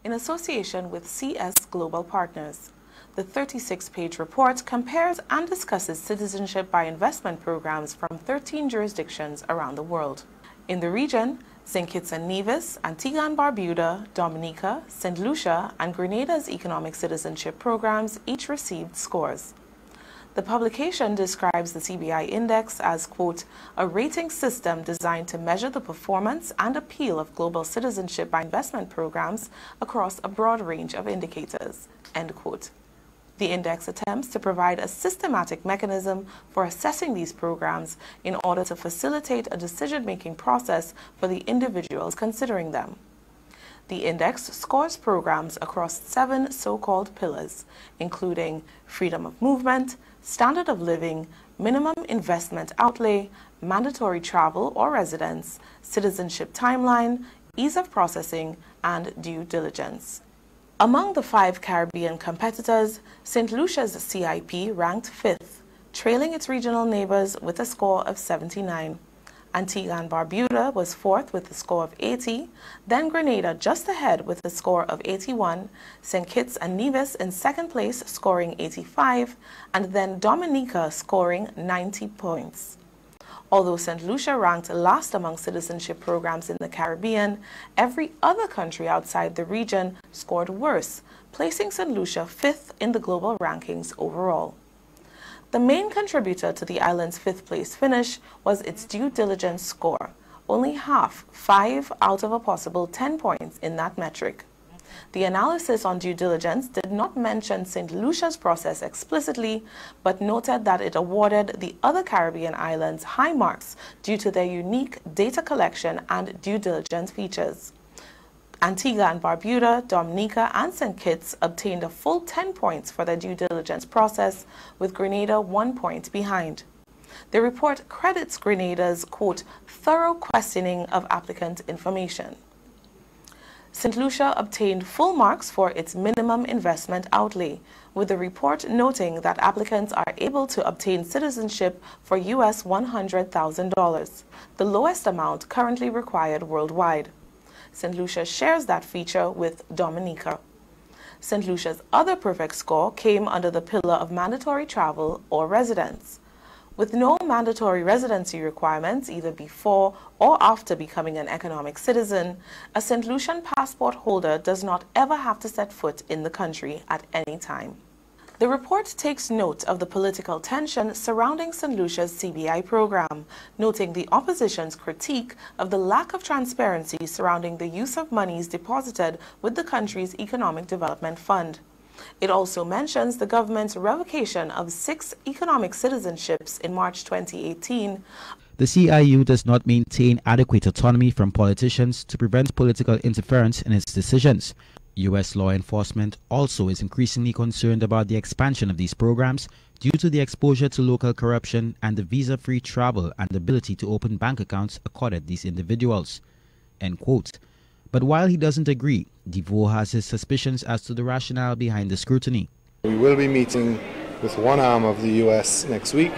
in association with CS Global Partners. The 36-page report compares and discusses citizenship by investment programs from 13 jurisdictions around the world. In the region, St. Kitts and Nevis, Antigua and Barbuda, Dominica, St. Lucia, and Grenada's economic citizenship programs each received scores. The publication describes the CBI Index as, quote, a rating system designed to measure the performance and appeal of global citizenship by investment programs across a broad range of indicators, end quote. The index attempts to provide a systematic mechanism for assessing these programs in order to facilitate a decision-making process for the individuals considering them. The index scores programs across 7 so-called pillars, including freedom of movement, standard of living, minimum investment outlay, mandatory travel or residence, citizenship timeline, ease of processing, and due diligence. Among the 5 Caribbean competitors, St. Lucia's CIP ranked 5th, trailing its regional neighbors with a score of 79. Antigua and Barbuda was 4th with a score of 80, then Grenada just ahead with a score of 81, St. Kitts and Nevis in 2nd place scoring 85, and then Dominica scoring 90 points. Although St. Lucia ranked last among citizenship programs in the Caribbean, every other country outside the region scored worse, placing St. Lucia 5th in the global rankings overall. The main contributor to the island's 5th place finish was its due diligence score, only half, 5 out of a possible 10 points in that metric. The analysis on due diligence did not mention St. Lucia's process explicitly, but noted that it awarded the other Caribbean islands high marks due to their unique data collection and due diligence features. Antigua and Barbuda, Dominica, and St. Kitts obtained a full 10 points for their due diligence process, with Grenada 1 point behind. The report credits Grenada's, quote, thorough questioning of applicant information. St. Lucia obtained full marks for its minimum investment outlay, with the report noting that applicants are able to obtain citizenship for US $100,000, the lowest amount currently required worldwide. St. Lucia shares that feature with Dominica. St. Lucia's other perfect score came under the pillar of mandatory travel or residence. With no mandatory residency requirements either before or after becoming an economic citizen, a St. Lucian passport holder does not ever have to set foot in the country at any time. The report takes note of the political tension surrounding St. Lucia's CBI program, noting the opposition's critique of the lack of transparency surrounding the use of monies deposited with the country's Economic Development Fund. It also mentions the government's revocation of 6 economic citizenships in March 2018. The CIU does not maintain adequate autonomy from politicians to prevent political interference in its decisions. U.S. law enforcement also is increasingly concerned about the expansion of these programs due to the exposure to local corruption and the visa-free travel and ability to open bank accounts accorded these individuals. End quote. But while he doesn't agree, DeVoe has his suspicions as to the rationale behind the scrutiny. We will be meeting with one arm of the U.S. next week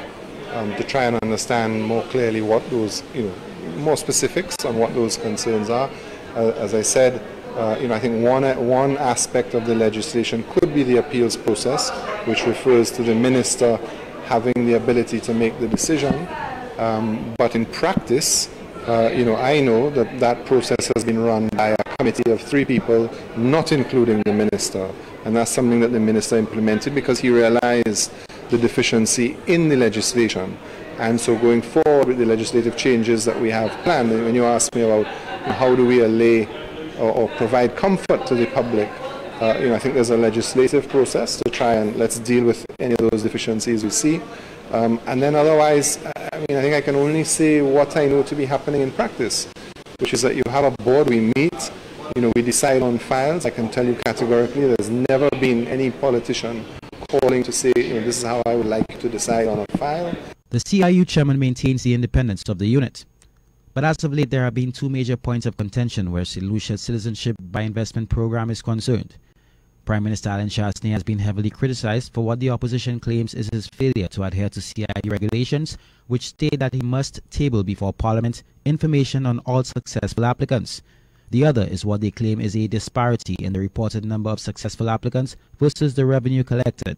to try and understand more clearly what those, more specifics on what those concerns are. As I said, I think one aspect of the legislation could be the appeals process, which refers to the minister having the ability to make the decision. But in practice, I know that that process has been run by a committee of 3 people, not including the minister. And that's something that the minister implemented because he realized the deficiency in the legislation. And so going forward with the legislative changes that we have planned, when you ask me about how do we allay or provide comfort to the public, I think there's a legislative process to try and let's deal with any of those deficiencies we see. And then otherwise, I think I can only say what I know to be happening in practice, which is that you have a board, we meet, we decide on files. I can tell you categorically there's never been any politician calling to say, this is how I would like to decide on a file. The CIU chairman maintains the independence of the unit. But as of late, there have been 2 major points of contention where St. Lucia's citizenship by investment program is concerned. Prime Minister Alan Chastney has been heavily criticized for what the opposition claims is his failure to adhere to CIU regulations, which state that he must table before Parliament information on all successful applicants. The other is what they claim is a disparity in the reported number of successful applicants versus the revenue collected.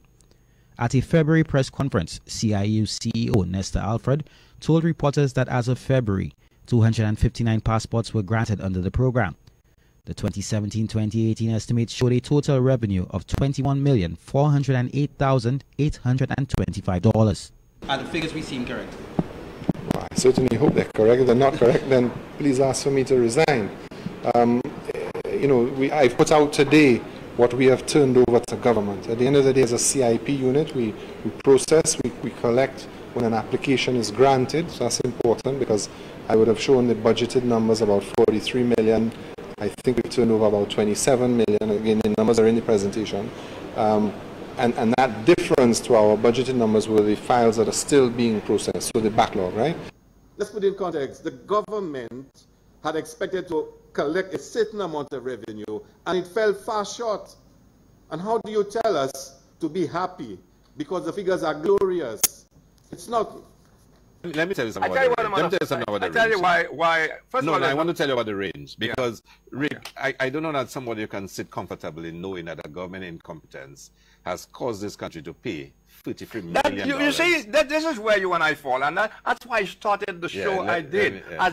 At a February press conference, CIU CEO Nestor Alfred told reporters that as of February, 259 passports were granted under the program. The 2017-2018 estimates showed a total revenue of $21,408,825. Are the figures we seem correct? Well, I certainly hope they're correct. If they're not correct, then please ask for me to resign. I've put out today what we have turned over to government. At the end of the day, as a CIP unit, we process, we collect when an application is granted. So that's important, because I would have shown the budgeted numbers about 43 million. I think we've turned over about 27 million. Again, the numbers are in the presentation. And that difference to our budgeted numbers were the files that are still being processed, so the backlog, right? Let's put it in context. The government had expected to collect a certain amount of revenue, and it fell far short. And how do you tell us to be happy because the figures are glorious? It's not. Let me tell you something about the range. Let me tell you something about the range. I tell you why. First of all, I want to tell you about the range, because, Rick, I don't know that somebody can sit comfortably knowing that a government incompetence has caused this country to pay $33 million. You see, this is where you and I fall, and that's why I started the show as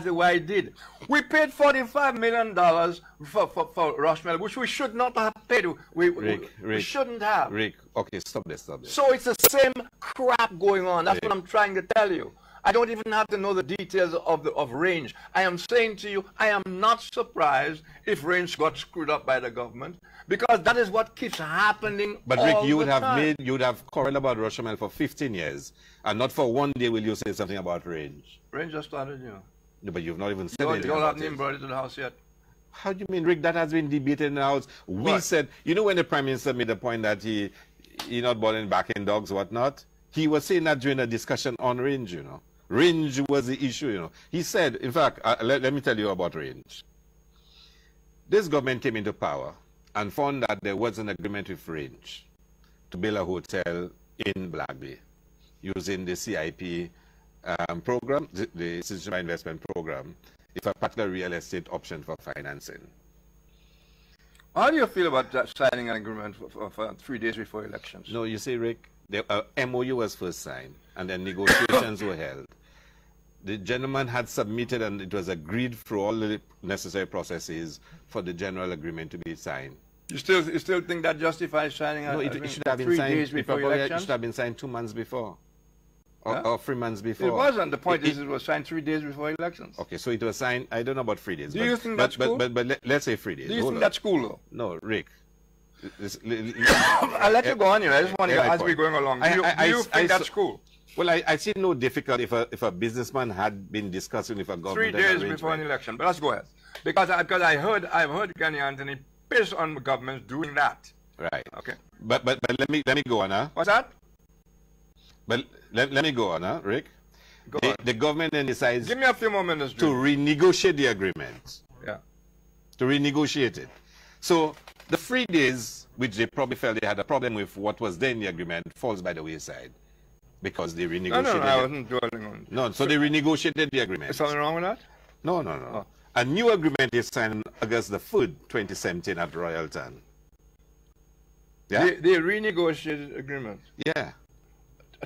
the way I did. We paid $45 million for Rushmel, which we should not have paid. We shouldn't have. Rick, okay, stop this. So it's the same crap going on. That's what I'm trying to tell you. I don't even have to know the details of range. I am saying to you, I am not surprised if range got screwed up by the government, because that is what keeps happening. But Rick, you would have quarreled about Rushmel for 15 years, and not for one day will you say something about range. Range just started, No, but you've not even said anything You all about haven't even brought it to the House yet. How do you mean, Rick? That has been debated in the House. We said, when the Prime Minister made the point that he not bothering backing dogs, whatnot, he was saying that during a discussion on range, Range was the issue, He said, in fact, let me tell you about range. This government came into power and found that there was an agreement with range to build a hotel in Black Bay using the CIP program, the Institutional Investment Program, if a particular real estate option for financing. How do you feel about signing an agreement for 3 days before elections? No, you see, Rick, the MOU was first signed, and then negotiations were held. The gentleman had submitted, and it was agreed through all the necessary processes for the general agreement to be signed. You still think that justifies signing an agreement? No, it should have been 3 signed days before elections? It should have been signed 2 months before, or 3 months before. It wasn't. The point is, it was signed 3 days before elections. Okay, so it was signed. I don't know about 3 days. Do you think that's cool? But let's say 3 days. Do you think that's cool, though? No, Rick. I'll let you go on here. I just want to as we're going along. Do you think that's cool? Well, I see no difficulty if a businessman had been discussing with a government. 3 days before an election. But let's go ahead. Because I've heard Kenny Anthony piss on the government doing that. Right. Okay. But let me go on, huh? What's that? But let me go on, huh, Rick? The government then decides. Give me a few more minutes, to renegotiate the agreement. Yeah. To renegotiate it. So the 3 days, which they probably felt they had a problem with what was there in the agreement, falls by the wayside. Because they renegotiated. No, I wasn't dwelling on it. No, so they renegotiated the agreement. Is something wrong with that? No. Oh. A new agreement is signed August the 3rd, 2017 at Royalton. Yeah? They renegotiated agreement? Yeah.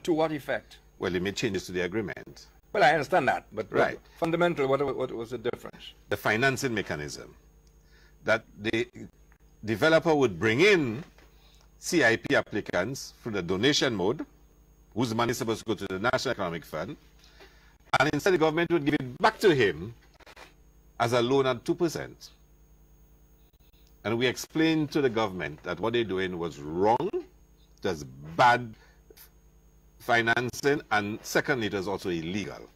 To what effect? Well, they made changes to the agreement. Well, I understand that, but right. Fundamentally, what was the difference? The financing mechanism. That the developer would bring in CIP applicants through the donation mode, whose money is supposed to go to the National Economic Fund, and instead the government would give it back to him as a loan at 2%. And we explained to the government that what they're doing was wrong, it was bad financing, and secondly, it was also illegal.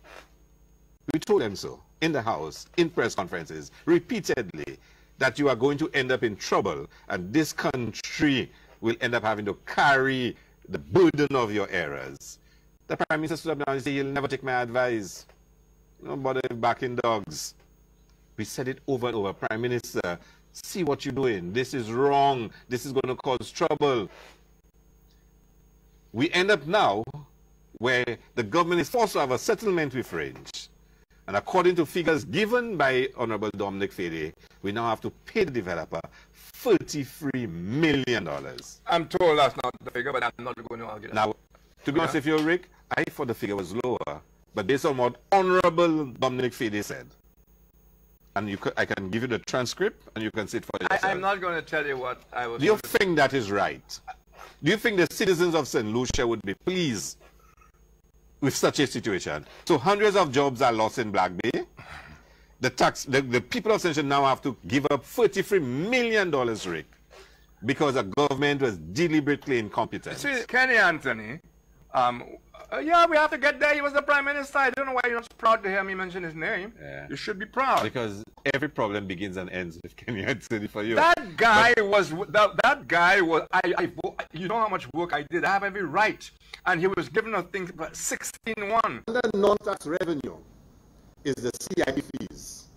We told them so in the House, in press conferences, repeatedly, that you are going to end up in trouble, and this country will end up having to carry the burden of your errors. The Prime Minister stood up now and said, he'll never take my advice. Don't bother backing dogs. We said it over and over. Prime Minister, see what you're doing. This is wrong. This is going to cause trouble. We end up now where the government is forced to have a settlement with range. And according to figures given by Honorable Dominic Fede, we now have to pay the developer $33 million. I'm told that's not the figure, but I'm not going to argue that. Now, to be honest with you, Rick, I thought the figure was lower, but based on what Honorable Dominic Fede said, and I can give you the transcript, and you can see it for yourself. I'm not going to tell you what I was. Do you think that is right? Do you think the citizens of St. Lucia would be pleased with such a situation? So hundreds of jobs are lost in Black Bay. The people of St. Lucia now have to give up $33 million, Rick, because the government was deliberately incompetent. See, Kenny Anthony, yeah, we have to get there. He was the Prime Minister. I don't know why you're not proud to hear me mention his name. Yeah. You should be proud. Because every problem begins and ends with Kenny Anthony for you. That guy was, you know how much work I did. I have every right. And he was given a thing for 16-1. The non-tax revenue is the CIP fees.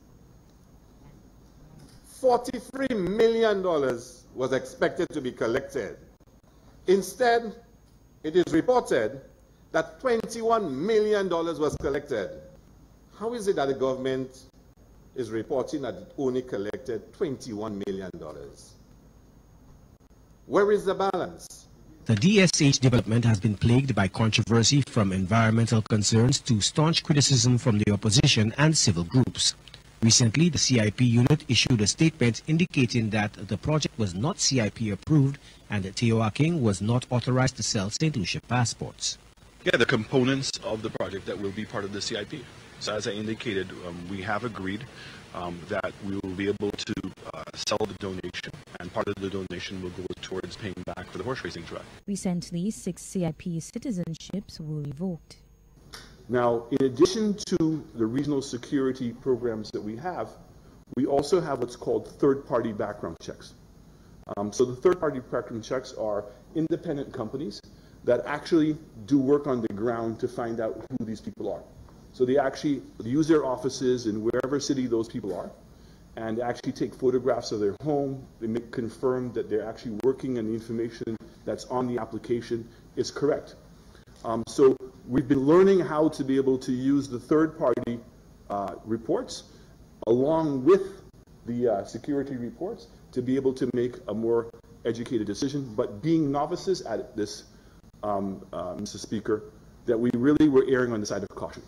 $43 million was expected to be collected. Instead, it is reported that $21 million was collected. How is it that the government is reporting that it only collected $21 million? Where is the balance? The DSH development has been plagued by controversy from environmental concerns to staunch criticism from the opposition and civil groups. Recently, the CIP unit issued a statement indicating that the project was not CIP approved and that Teo Aking was not authorized to sell St. Lucia passports. Yeah, the components of the project that will be part of the CIP. So as I indicated, we have agreed that we will be able to sell the donation, and part of the donation will go towards paying back for the horse racing track. Recently, 6 CIP citizenships were revoked. Now, in addition to the regional security programs that we also have what's called third-party background checks. So the third-party background checks are independent companies that actually do work on the ground to find out who these people are. So they actually use their offices in wherever city those people are, and actually take photographs of their home. They confirm that they're actually working and the information that's on the application is correct. So we've been learning how to be able to use the third-party reports along with the security reports to be able to make a more educated decision. But being novices at this, Mr. Speaker, that we really were erring on the side of caution.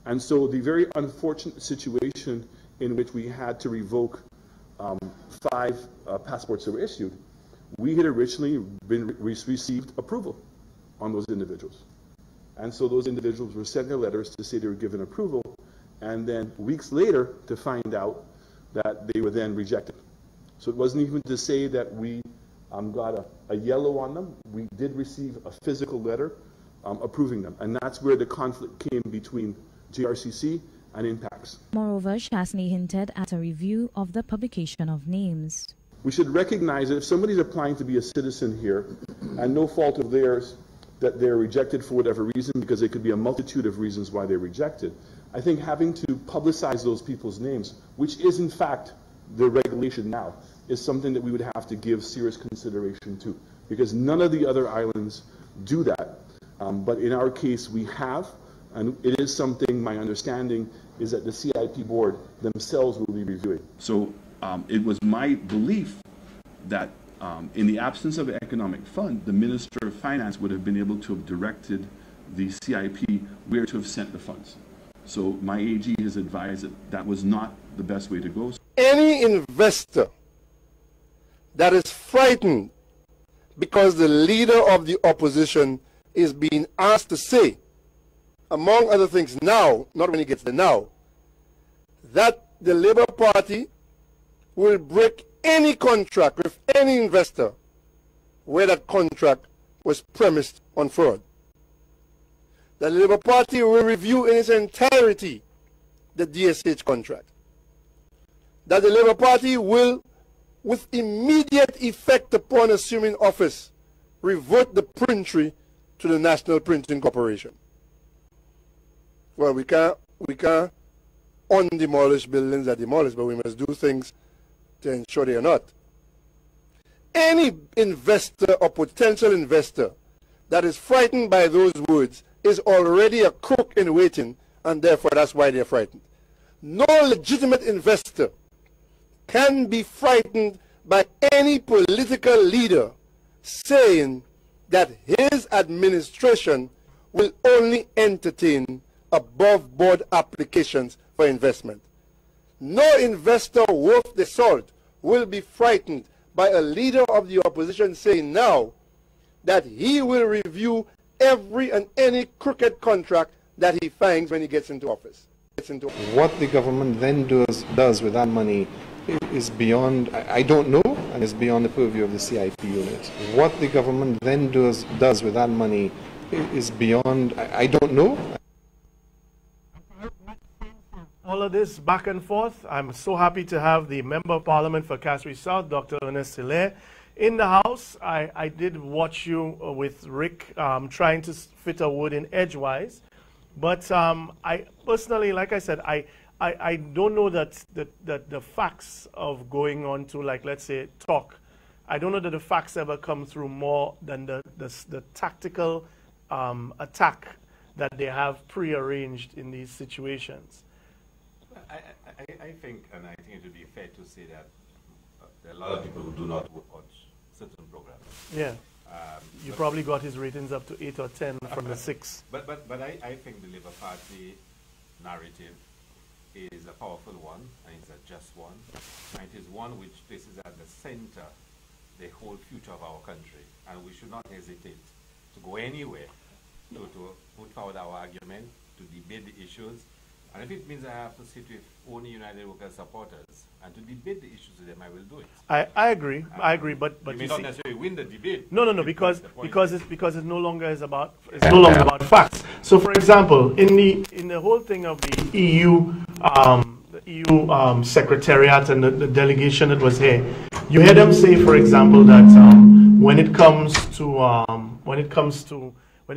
And so the very unfortunate situation in which we had to revoke 5 passports that were issued, we had originally received approval on those individuals. And so those individuals were sent their letters to say they were given approval, and then weeks later to find out that they were then rejected. So it wasn't even to say that we got a yellow on them. We did receive a physical letter approving them, and that's where the conflict came between JRCC and Impacts. Moreover, Shasney hinted at a review of the publication of names. We should recognize that if somebody's applying to be a citizen here, and no fault of theirs, that they're rejected for whatever reason, because there could be a multitude of reasons why they're rejected, I think having to publicize those people's names, which is in fact the regulation now, is something that we would have to give serious consideration to, because none of the other islands do that. But in our case, we have, and it is something, my understanding, is that the CIP board themselves will be reviewing. So it was my belief that in the absence of an economic fund, the Minister of Finance would have been able to have directed the CIP where to have sent the funds. So my AG has advised that that was not the best way to go. Any investor that is frightened because the leader of the opposition is being asked to say, among other things now, not when he gets there now, that the Labour Party will break any contract with any investor where that contract was premised on fraud. The Labour Party will review in its entirety the DSH contract. That the Labour Party will, with immediate effect upon assuming office, revert the printry to the National Printing Corporation. Well, we can't undemolish buildings that demolish, but we must do things to ensure they are not. Any investor or potential investor that is frightened by those words is already a crook in waiting and therefore that's why they're frightened. No legitimate investor can be frightened by any political leader saying that his administration will only entertain above-board applications for investment. No investor worth the salt will be frightened by a leader of the opposition saying now that he will review every and any crooked contract that he finds when he gets into office. What the government then does with that money is beyond, I don't know, and is beyond the purview of the CIP unit. What the government then does with that money is beyond, I don't know. All of this back and forth, I'm so happy to have the Member of Parliament for Castries South, Dr. Ernest Hilaire, in the House. I did watch you with Rick trying to fit a word in edgewise, but I personally, like I said, I don't know that the facts of going on to, like, let's say, talk, I don't know that the facts ever come through more than the tactical attack that they have prearranged in these situations. I think, and I think it would be fair to say that there are a lot of people who do not watch certain programs. Yeah. You probably got his ratings up to 8 or 10 from the 6. But I think the Labour Party narrative is a powerful one, and it's a just one. And it is one which places at the center the whole future of our country. And we should not hesitate to go anywhere to put forward our argument, to debate the issues. And if it means I have to sit with only United Workers supporters and to debate the issues with them, I will do it. I agree. I agree, but you may not necessarily win the debate. No, because it no longer is about about facts. So, for example, in the whole thing of the EU Secretariat and the delegation that was here, you hear them say, for example, that when it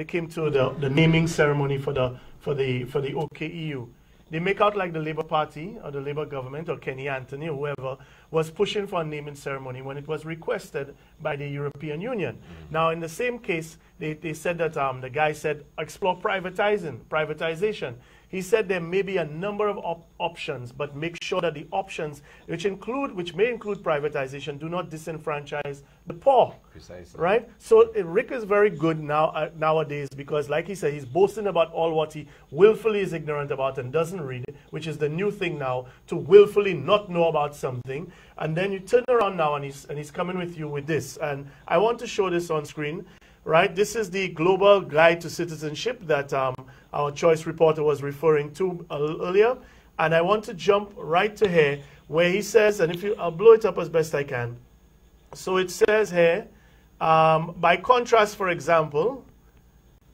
came to the naming ceremony for the OKEU, they make out like the Labour Party or the Labour government or Kenny Anthony or whoever was pushing for a naming ceremony when it was requested by the European Union. Now, in the same case, they said that the guy said, explore privatization. He said there may be a number of options, but make sure that the options, which may include privatization, do not disenfranchise the poor. Precisely. Right? So Rick is very good nowadays because, like he said, he's boasting about all what he willfully is ignorant about and doesn't read it, which is the new thing now, to willfully not know about something. And then you turn around now and he's coming with you with this. And I want to show this on screen. Right, this is the Global Guide to Citizenship that our choice reporter was referring to earlier. And I want to jump right to here where he says, and I'll blow it up as best I can. So it says here, by contrast, for example,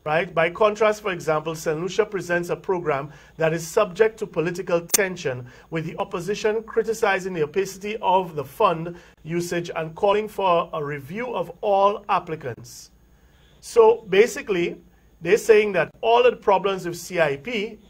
St. Lucia presents a program that is subject to political tension, with the opposition criticizing the opacity of the fund usage and calling for a review of all applicants. So basically, they're saying that all of the problems with CIP,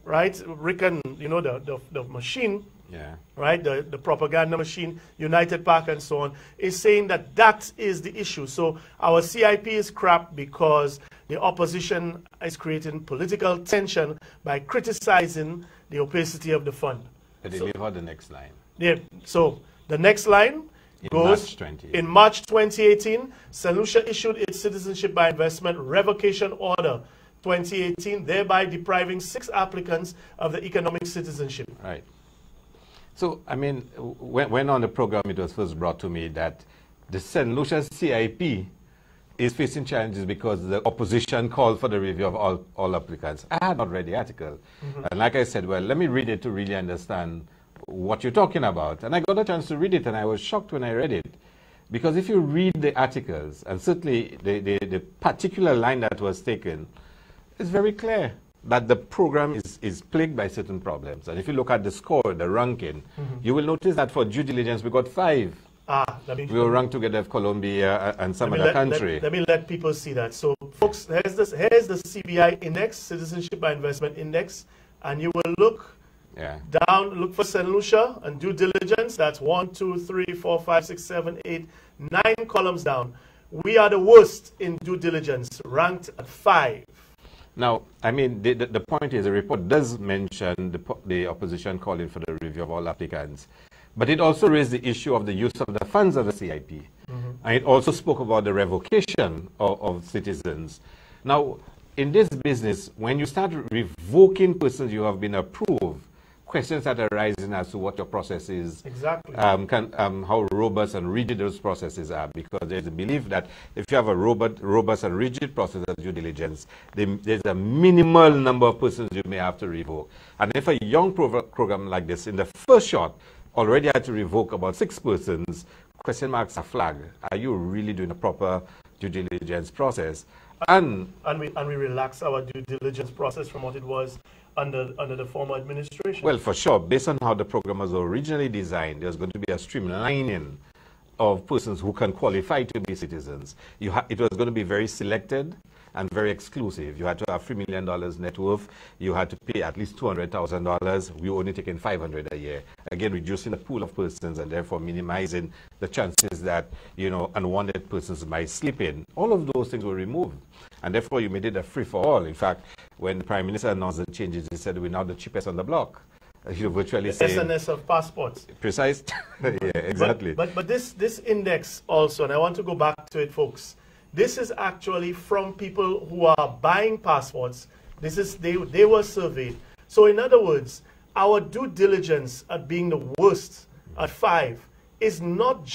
right, Rick and, the machine, yeah, right, the propaganda machine, United Park and so on, is saying that that is the issue. So our CIP is crap because the opposition is creating political tension by criticizing the opacity of the fund. But they leave out the next line. Yeah, so the next line goes, in March 2018, St. Lucia issued its Citizenship by Investment Revocation Order 2018, thereby depriving 6 applicants of the economic citizenship. Right. So, I mean, when on the program it was first brought to me that the St. Lucia CIP is facing challenges because the opposition called for the review of all applicants. I had not read the article. And like I said, well, let me read it to really understand what you're talking about. And I got a chance to read it, and I was shocked when I read it. Because if you read the articles, and certainly the particular line that was taken, it's very clear that the program is plagued by certain problems. And if you look at the score, the ranking, you will notice that for due diligence, we got 5. We were ranked together with Colombia and some other country. Let me let people see that. So, folks, here's the CBI Index, Citizenship by Investment Index, and you will look down, look for St. Lucia and due diligence. That's 1, 2, 3, 4, 5, 6, 7, 8, 9 columns down. We are the worst in due diligence, ranked at 5. Now, I mean, the point is the report does mention the opposition calling for the review of all applicants, but it also raised the issue of the use of the funds of the CIP. And it also spoke about the revocation of citizens. Now, in this business, when you start revoking persons you have been approved, questions that arise as to what your process is, exactly, how robust and rigid those processes are, because there's a belief that if you have a robust and rigid process of due diligence, there's a minimal number of persons you may have to revoke. And if a young program like this, in the first shot, already had to revoke about 6 persons, question marks are flagged. Are you really doing a proper due diligence process? And we relax our due diligence process from what it was under the former administration. Well, for sure, based on how the program was originally designed, there's going to be a streamlining of persons who can qualify to be citizens. It was going to be very selected and very exclusive. You had to have $3 million net worth. You had to pay at least $200,000. We were only taking $500 a year. Again, reducing the pool of persons and therefore minimizing the chances that, you know, unwanted persons might slip in. All of those things were removed. And therefore, you made it a free-for-all. In fact, when the Prime Minister announced the changes, he said, we're now the cheapest on the block. You virtually say SNS of passports. Precise. Yeah, exactly. But this index also, and I want to go back to it, folks. This is actually from people who are buying passports. This is they were surveyed. So in other words, our due diligence at being the worst at 5 is not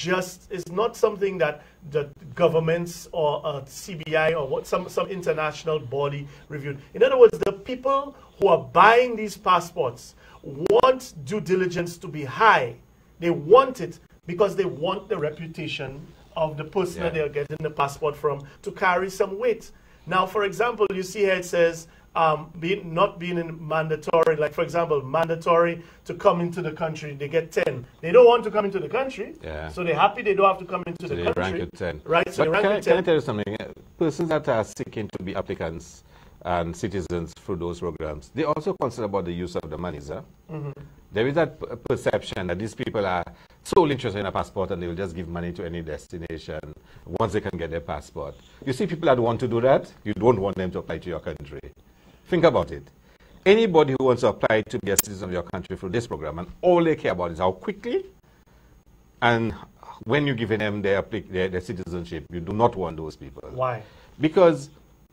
something that the governments or CBI or some international body reviewed. In other words, the people who are buying these passports want due diligence to be high. They want it because they want the reputation of the person that they are getting the passport from to carry some weight. Now, for example, you see here it says not being mandatory, like for example, mandatory to come into the country, they get 10. They don't want to come into the country, so they're happy they don't have to come into the country. They rank it 10. Right, so but they rank it 10. Can I tell you something? Persons that are seeking to be applicants and citizens through those programs, they also consider about the use of the money, sir. There is that perception that these people are solely interested in a passport and they will just give money to any destination once they can get their passport. You see people that want to do that, you don't want them to apply to your country. Think about it. Anybody who wants to apply to be a citizen of your country through this program, and all they care about is how quickly and when you're giving them their citizenship, you do not want those people. Why? Because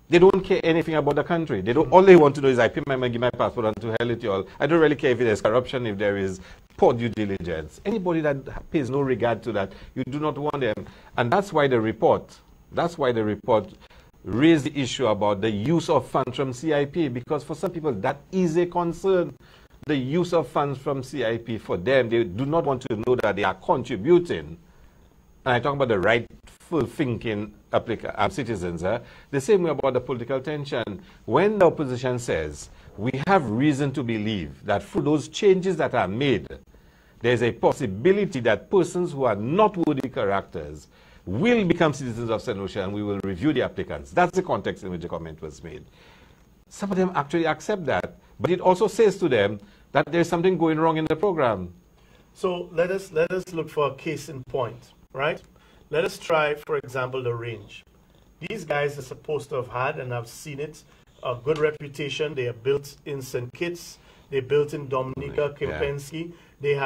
they don't care anything about the country. They don't. All they want to do is I pay my money, give my passport, and to hell with you all. I don't really care if there's corruption, if there is poor due diligence. Anybody that pays no regard to that, you do not want them. And that's why the report raised the issue about the use of funds from CIP, because for some people that is a concern. The use of funds from CIP for them, they do not want to know that they are contributing. And I talk about the rightful thinking citizens, the same way about the political tension. When the opposition says, we have reason to believe that through those changes that are made, there's a possibility that persons who are not worthy characters will become citizens of St. Lucia and we will review the applicants. That's the context in which the comment was made. Some of them actually accept that, but it also says to them that there's something going wrong in the program. So let us look for a case in point, right? Let us try, for example, the range. These guys are supposed to have had, and I've seen it, a good reputation. They are built in St. Kitts. They're built in Dominica, Kempinski. They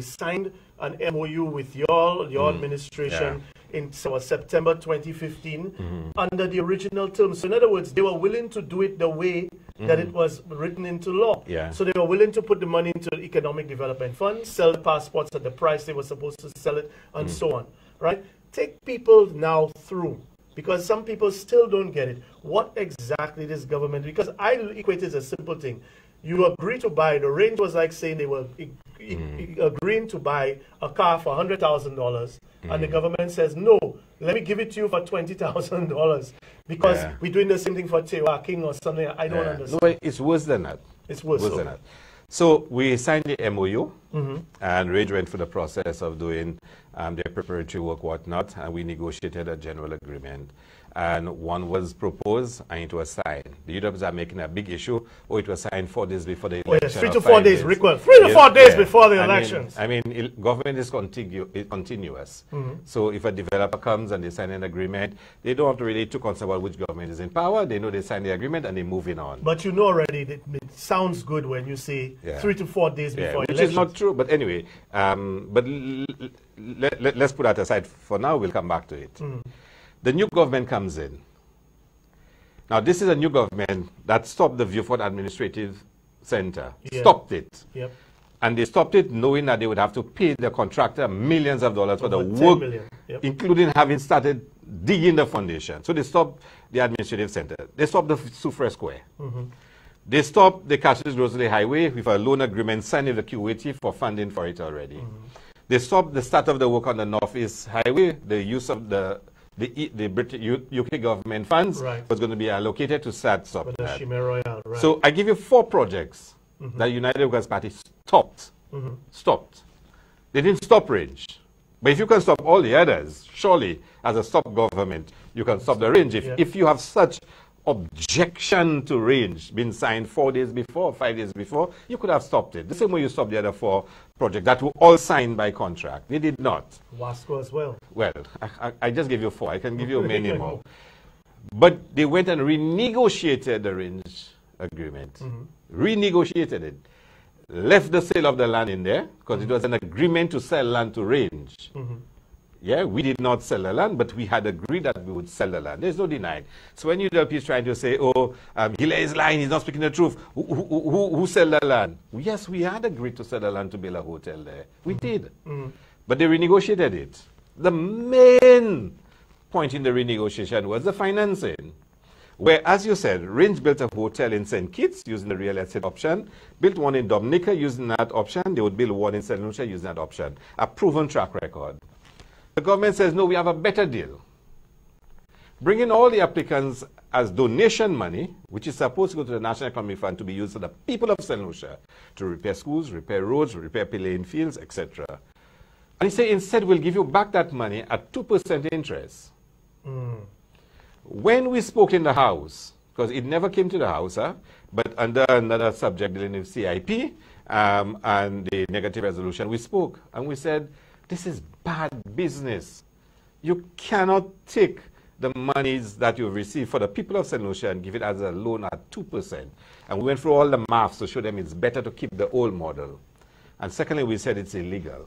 signed an MOU with your administration in September 2015 under the original terms. So in other words, they were willing to do it the way that it was written into law. So they were willing to put the money into the Economic Development Fund, sell the passports at the price they were supposed to sell it, and so on. Right? Take people now through, because some people still don't get it. What exactly this government, because I equate it as a simple thing. You agree to buy, the range was like saying they were agreeing to buy a car for $100,000, and the government says, no, let me give it to you for $20,000 because we're doing the same thing for Tewa King or something. I don't understand. No, it's worse than that. It's worse than that. So we signed the MOU, and Rage went through the process of doing their preparatory work, whatnot, and we negotiated a general agreement. and one was proposed and it was signed. The UWs are making a big issue. Oh, it was signed 4 days before the election. Yes, 3 to 4 days, recall. 3 to 4 days before the elections. I mean, government is continuous. So if a developer comes and they sign an agreement, they don't have to really too concerned about which government is in power. They know they sign the agreement and they're moving on. But you know already that it sounds good when you say 3 to 4 days before which elections. is not true. But anyway, but let's put that aside for now. We'll come back to it. The new government comes in. Now, this is a new government that stopped the Viewfort Administrative Center. Stopped it. And they stopped it knowing that they would have to pay the contractor millions of dollars for the work, including having started digging the foundation. So they stopped the administrative center. They stopped the Soufriere Square. They stopped the Cassius-Grosley Highway with a loan agreement signed with the QAT for funding for it already. They stopped the start of the work on the Northeast Highway, the use of the British UK government funds was going to be allocated to stop that. So I give you 4 projects that United Workers Party stopped. Stopped. They didn't stop range. But if you can stop all the others, surely as a stop government, you can stop the range. If you have such objection to range being signed 4 days before, 5 days before, you could have stopped it. The same way you stopped the other 4 projects that were all signed by contract. They did not. Wasco as well. Well, I just gave you 4. I can give you many more. But they went and renegotiated the range agreement. Renegotiated it. Left the sale of the land in there because it was an agreement to sell land to range. Yeah, we did not sell the land, but we had agreed that we would sell the land. There's no denying. So when UWP is trying to say, oh, Hilaire is lying, he's not speaking the truth, who sell the land? Yes, we had agreed to sell the land to build a hotel there. We did. But they renegotiated it. The main point in the renegotiation was the financing. Where, as you said, Range built a hotel in St. Kitts using the real estate option, built one in Dominica using that option, they would build one in St. Lucia using that option. A proven track record. The government says, no, we have a better deal. Bring in all the applicants as donation money, which is supposed to go to the National Economic Fund to be used for the people of St. Lucia to repair schools, repair roads, repair playing fields, etc. And he said, instead, we'll give you back that money at 2% interest. When we spoke in the House, because it never came to the House, but under another subject dealing with CIP and the negative resolution, we spoke and we said, this is bad business. You cannot take the monies that you've received for the people of St. Lucia and give it as a loan at 2%. And we went through all the maths to show them it's better to keep the old model. And secondly, we said it's illegal.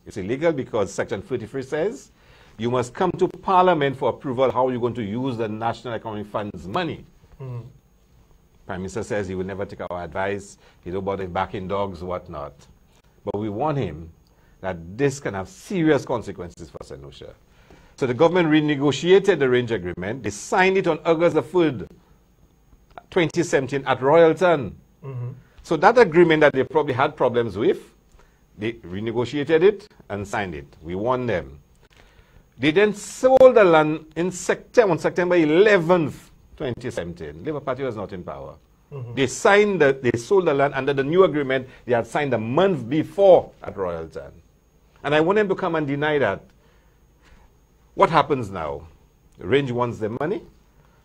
It's illegal because Section 33 says you must come to Parliament for approval how you're going to use the National Economic Fund's money. Prime Minister says he will never take our advice. He don't bother backing dogs, whatnot. But we warn him that this can have serious consequences for St. Lucia. So the government renegotiated the range agreement. They signed it on August the 3rd, 2017 at Royalton. So that agreement that they probably had problems with, they renegotiated it and signed it. We won them. They then sold the land in September, on September 11th, 2017. Labour Party was not in power. They sold the land under the new agreement they had signed a month before at Royalton. And I want them to come and deny that. What happens now? Range wants the money.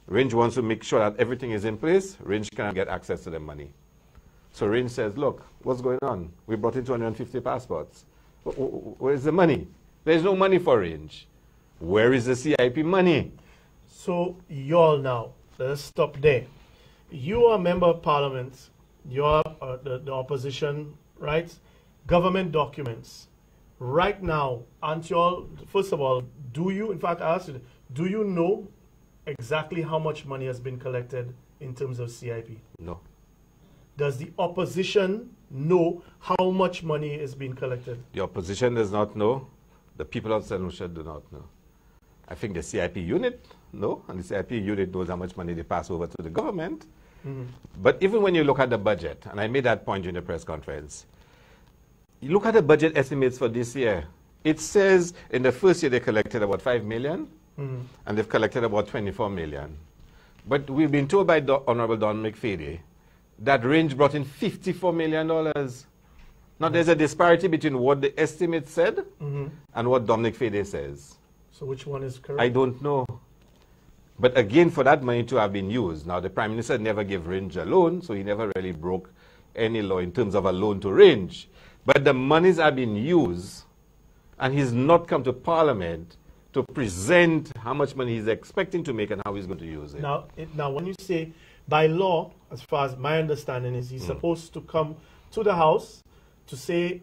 Range wants to make sure that everything is in place. Range cannot get access to the money. So Range says, look, what's going on? We brought in 250 passports. Where's the money? There's no money for Range. Where is the CIP money? So y'all now, let's stop there. You are a member of parliament. You are the opposition, right? Government documents. Right now, aren't you all, first of all, do you, in fact, I asked you, do you know exactly how much money has been collected in terms of CIP? No. Does the opposition know how much money is being collected? The opposition does not know. The people of St. Lucia do not know. I think the CIP unit know, and the CIP unit knows how much money they pass over to the government. But even when you look at the budget, and I made that point during the press conference, you look at the budget estimates for this year. It says in the first year they collected about 5 million, and they've collected about 24 million. But we've been told by Honorable Don McFadey that Range brought in $54 million. Now there's a disparity between what the estimate said and what Dominic Fede says. So which one is correct? I don't know. But again, for that money to have been used, now the Prime Minister never gave Range a loan, so he never really broke any law in terms of a loan to Range. But the monies have been used, and he's not come to Parliament to present how much money he's expecting to make and how he's going to use it. Now when you say by law, as far as my understanding is, he's supposed to come to the House to say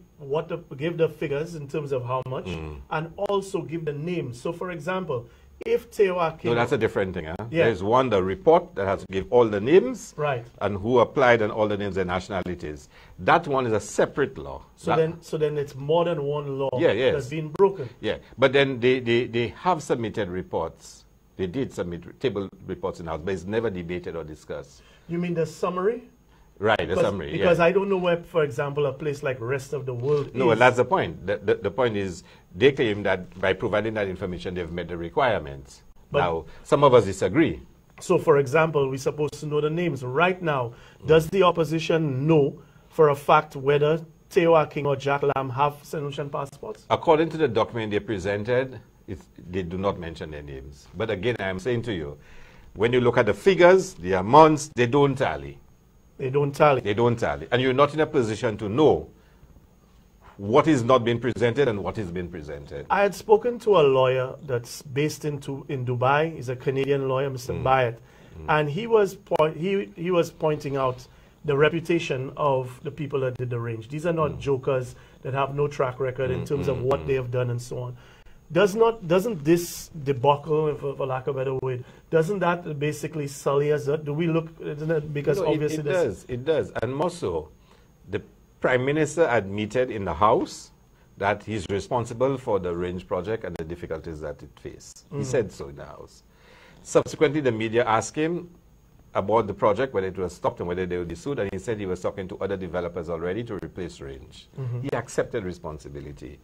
give the figures in terms of how much, and also give the names. So, for example, if Tewa King... No, that's a different thing. Huh? Yeah. There's one, the report that has to give all the names, right, and who applied and all the names and nationalities. That one is a separate law. So then it's more than one law that's been broken. Yeah, but then they have submitted reports. They did submit table reports in the House, but it's never debated or discussed. You mean the summary? Right, the summary. Because I don't know where, for example, a place like rest of the world is. No, well, that's the point. The point is they claim that by providing that information, they've met the requirements. But now, some of us disagree. So, for example, we're supposed to know the names. Right now, does the opposition know for a fact whether Tewa King or Jack Lam have St. Lucian passports? According to the document they presented, they do not mention their names. But again, I am saying to you, when you look at the figures, the amounts, they don't tally. They don't tally. They don't tally. And you're not in a position to know what is not being presented and what is being presented. I had spoken to a lawyer that's based in Dubai. He's a Canadian lawyer, Mr. Bayat. And he was pointing out the reputation of the people that did the range. These are not jokers that have no track record in terms of what they have done and so on. Doesn't this debacle, for lack of a better word, doesn't that basically sully us? Do we look, isn't it, because obviously it does, and more so, the Prime Minister admitted in the House that he's responsible for the range project and the difficulties that it faced. He said so in the House. Subsequently, the media asked him about the project, whether it was stopped and whether they would be sued, and he said he was talking to other developers already to replace range. He accepted responsibility.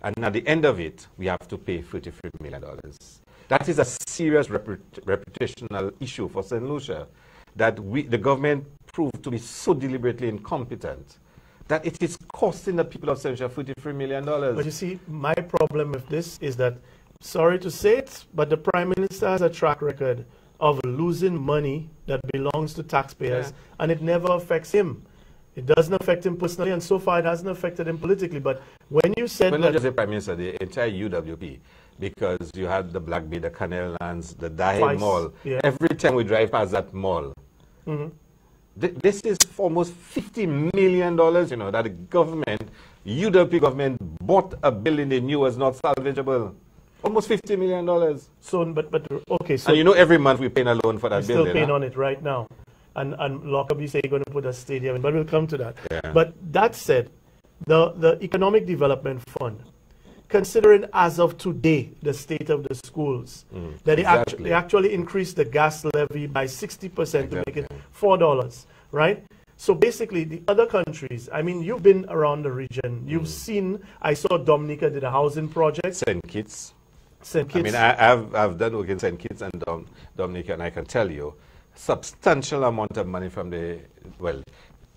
And at the end of it, we have to pay $33 million. That is a serious reputational issue for St. Lucia, that the government proved to be so deliberately incompetent that it is costing the people of St. Lucia $33 million. But you see, my problem with this is that, sorry to say it, but the Prime Minister has a track record of losing money that belongs to taxpayers, and it never affects him. It doesn't affect him personally, and so far it hasn't affected him politically. But when you said not just the Prime Minister, the entire UWP, because you had the Black Bay, the Canal Lands, the Dahe Mall. Yeah. Every time we drive past that mall, this is almost $50 million, you know, that the government, UWP government, bought a building they knew was not salvageable. Almost $50 million. So, okay. So, and you know, every month we're paying a loan for that building. Still paying on it right now. And Lockerbie say you're going to put a stadium in, but we'll come to that. Yeah. But that said, the Economic Development Fund, considering as of today the state of the schools, that they actually increased the gas levy by 60% to make it $4, right? So basically, the other countries, I mean, you've been around the region. You've seen, I saw Dominica did a housing project. St. Kitts. St. Kitts. I mean, I've done work in St. Kitts and Dominica, and I can tell you, substantial amount of money from the, well,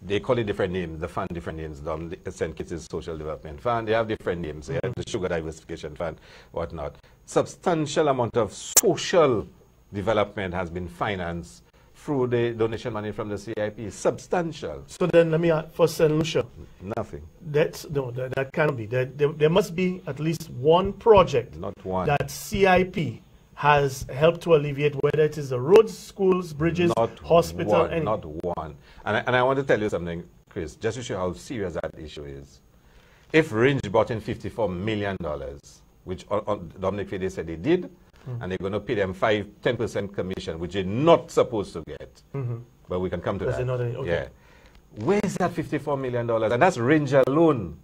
they call it different names, the fund different names. St. Kitts is Social Development Fund. They have different names. They have the Sugar Diversification Fund, whatnot. Substantial amount of social development has been financed through the donation money from the CIP. Substantial. So then let me ask, for St. Lucia. Nothing. That cannot be. There must be at least one project. Not one. That CIP has helped to alleviate, whether it is the roads, schools, bridges, hospital, and not one. And I want to tell you something, Chris, just to show how serious that issue is. If Range bought in $54 million, which Dominic Fede said they did, and they're going to pay them 10% commission, which they're not supposed to get. But we can come to that. Okay. Yeah. Where's that $54 million? And that's Range alone.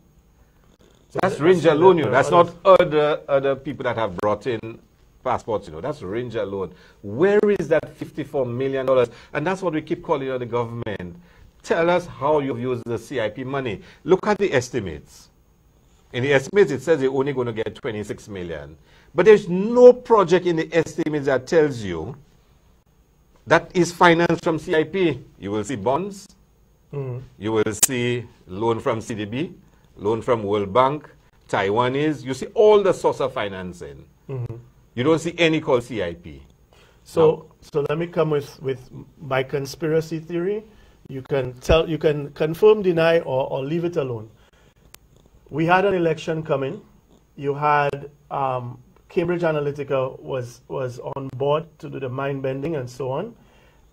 So that's Range alone, you know. That's not other people that have brought in passports, you know. That's Range alone. Where is that $54 million? And that's what we keep calling on the government. Tell us how you've used the CIP money. Look at the estimates. In the estimates, it says they're only going to get 26 million. But there's no project in the estimates that tells you that is financed from CIP. You will see bonds. You will see loan from CDB, loan from World Bank, Taiwanese. You see all the source of financing. You don't see any called CIP. So let me come with my conspiracy theory. You can confirm, deny, or leave it alone. We had an election coming. You had Cambridge Analytica was on board to do the mind bending and so on.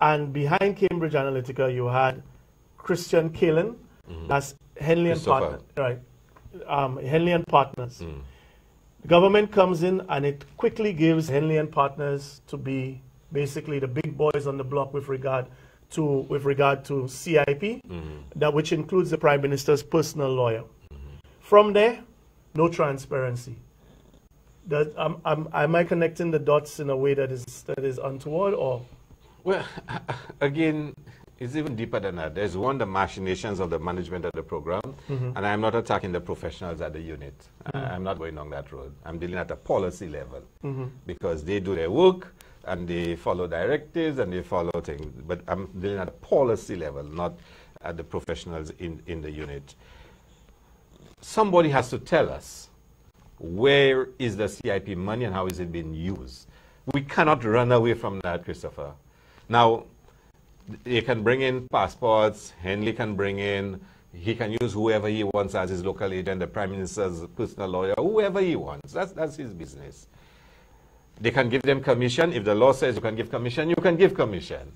And behind Cambridge Analytica, you had Christian Kalen, that's Henley and Partners, right? Henley and Partners. The government comes in and it quickly gives Henley and Partners to be basically the big boys on the block with regard to CIP, that which includes the Prime Minister's personal lawyer. From there, no transparency. Am I connecting the dots in a way that is untoward, or? Well, again, it's even deeper than that. There's the machinations of the management of the program, and I'm not attacking the professionals at the unit. I'm not going on that road. I'm dealing at a policy level because they do their work and they follow directives and they follow things. But I'm dealing at a policy level, not at the professionals in the unit. Somebody has to tell us where is the CIP money and how is it being used. We cannot run away from that, Christopher. Now, they can bring in passports, Henley can bring in, he can use whoever he wants as his local agent, the Prime Minister's personal lawyer, whoever he wants. That's his business. They can give them commission. If the law says you can give commission, you can give commission.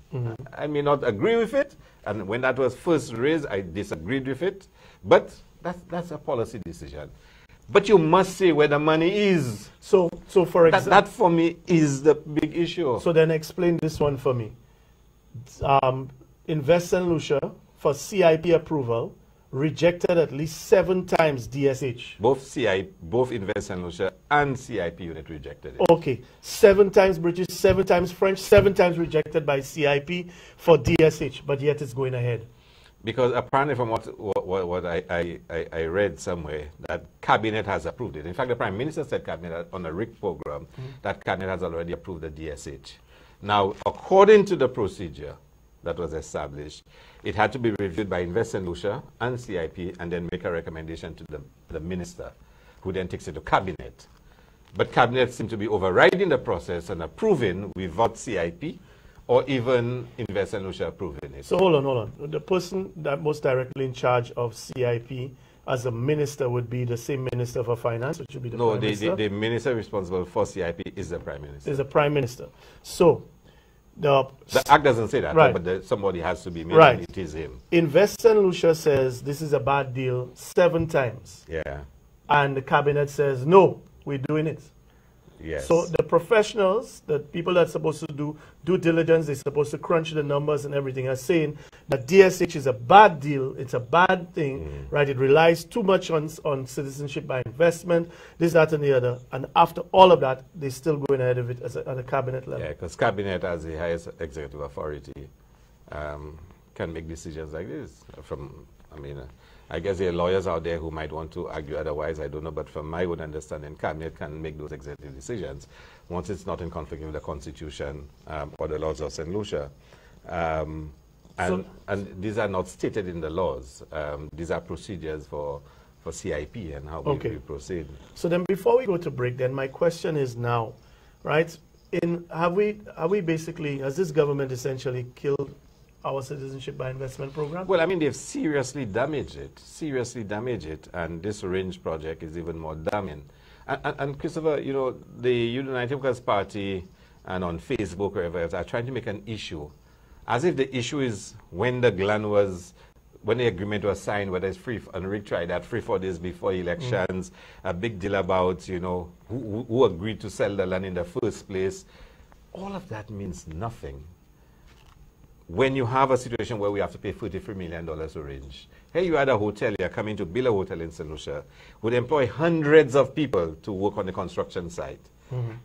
I may not agree with it, and when that was first raised, I disagreed with it, but that's a policy decision. But you must say where the money is. So for example, that for me is the big issue. So then explain this one for me. Invest St. Lucia for CIP approval rejected at least 7 times DSH. Both Invest St. Lucia and CIP unit rejected it. Okay, 7 times British, 7 times French, 7 times rejected by CIP for DSH, but yet it's going ahead. Because apparently from what I read somewhere, that Cabinet has approved it. In fact, the Prime Minister said Cabinet on the RIC program that Cabinet has already approved the DSH. Now, according to the procedure that was established, it had to be reviewed by Invest St. Lucia and CIP and then make a recommendation to the Minister, who then takes it to Cabinet. But Cabinet seemed to be overriding the process and approving without CIP or even Invest St. Lucia approving it. So hold on. The person that most directly in charge of CIP as a minister would be the same Minister for Finance, which would be the Prime Minister? The minister responsible for CIP is the Prime Minister. Is the Prime Minister. So the Act doesn't say that, right, but somebody has to be made, right, and it is him. Invest St. Lucia says this is a bad deal 7 times. Yeah. And the Cabinet says, no, we're doing it. Yes. So the professionals, the people that's supposed to do due diligence, they're supposed to crunch the numbers and everything, are saying that DSH is a bad deal, it's a bad thing, right? It relies too much on citizenship by investment, this, that, and the other. And after all of that, they're still going ahead of it at a Cabinet level. Yeah, because Cabinet, as the highest executive authority, can make decisions like this. I guess there are lawyers out there who might want to argue otherwise, I don't know, but from my own understanding, Cabinet can make those executive decisions once it's not in conflict with the Constitution or the laws of St. Lucia. And these are not stated in the laws. These are procedures for CIP and how we proceed. So then before we go to break, then my question is now, right, have this government essentially killed our citizenship by investment program? Well, I mean, they've seriously damaged it, and this range project is even more damning. And Christopher, you know, the United Workers' Party and on Facebook, wherever else, are trying to make an issue, as if the issue is when the agreement was signed, whether it's free, and Rick tried that 3-4 days before elections, a big deal about, you know, who agreed to sell the land in the first place. All of that means nothing when you have a situation where we have to pay $33 million to range. Hey, you had a hotel, you're coming to build a hotel in St. Lucia, would employ hundreds of people to work on the construction site.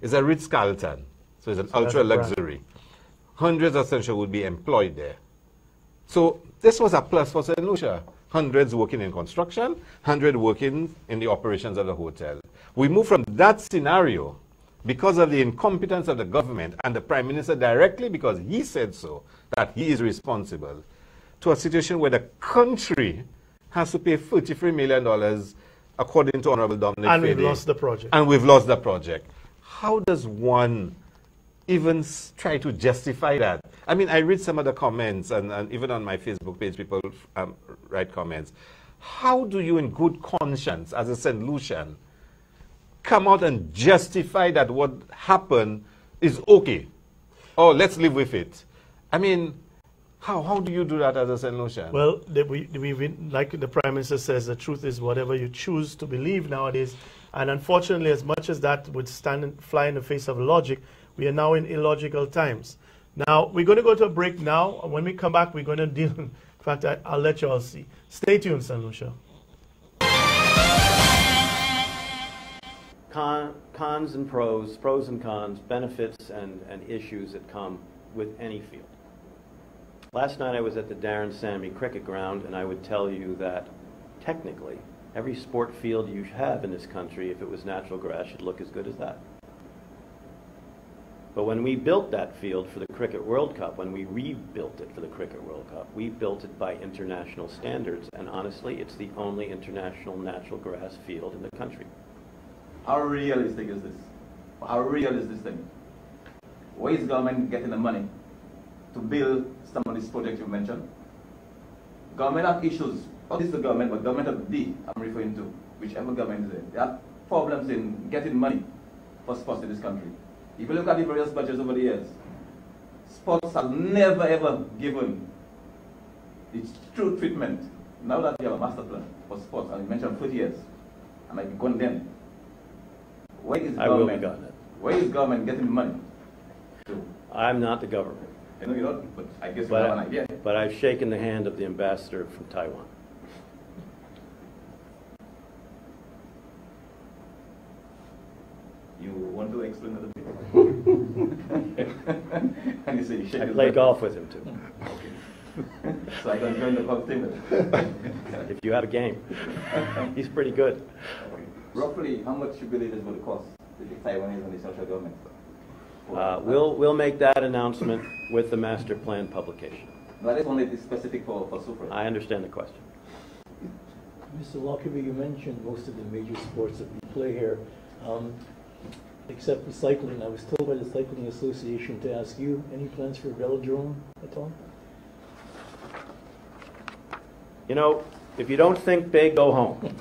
It's a Ritz-Carlton, so it's an ultra-luxury. Hundreds of St. Lucia would be employed there. So this was a plus for St. Lucia. Hundreds working in construction, 100 working in the operations of the hotel. We move from that scenario because of the incompetence of the government and the Prime Minister directly, because he said so, that he is responsible, to a situation where the country has to pay $33 million according to Honorable Dominic Fede. And we've lost the project. And we've lost the project. How does one even try to justify that. I mean, I read some of the comments, and even on my Facebook page, people write comments. How do you, in good conscience, as a St. Lucian, come out and justify that what happened is okay? Oh, let's live with it. I mean, how do you do that as a St. Lucian? Well, like the Prime Minister says, the truth is whatever you choose to believe nowadays. And unfortunately, as much as that would fly in the face of logic, we are now in illogical times. Now, we're going to go to a break now. When we come back, we're going to deal. In fact, I'll let you all see. Stay tuned, St. Lucia. Cons and pros and cons, benefits and issues that come with any field. Last night I was at the Darren Sammy cricket ground, and I would tell you that technically every sport field you have in this country, if it was natural grass, should look as good as that. But when we built that field for the Cricket World Cup, when we rebuilt it for the Cricket World Cup, we built it by international standards, and honestly, it's the only international natural grass field in the country. How realistic is this? How real is this thing? Where is government getting the money to build some of these projects you mentioned? Government have issues. Not just the government, but government of D, I'm referring to, whichever government is there. They have problems in getting money for sports in this country. If you look at the various budgets over the years, sports have never ever given its true treatment. Now that you have a master plan for sports, and you mentioned 40 years, and I've gone then. Where is government getting money to? I'm not the government. I know you're not, but I guess you have an idea. But I've shaken the hand of the ambassador from Taiwan. You want to explain a little bit? And you say you shake I play golf with him too. Okay. So I can join the golf team then? If you have a game. He's pretty good. Okay. Roughly, how much you believe is going to cost the Taiwanese and the central government? We'll make that announcement with the master plan publication. That is only specific for Super. I understand the question. Mr. Lockerbie, you mentioned most of the major sports that we play here, except for cycling. I was told by the Cycling Association to ask you, any plans for a velodrome at all? You know, if you don't think big, go home.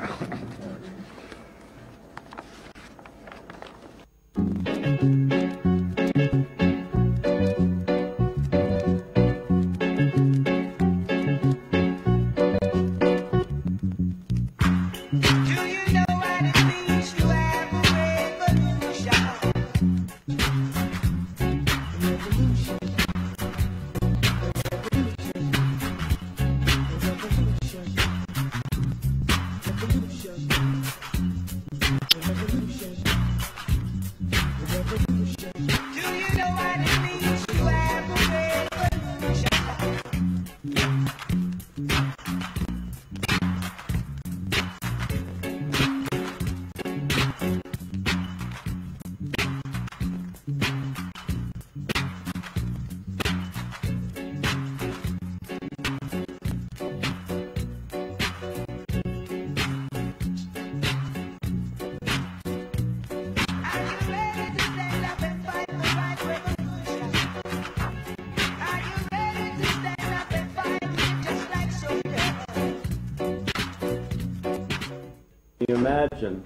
Can you imagine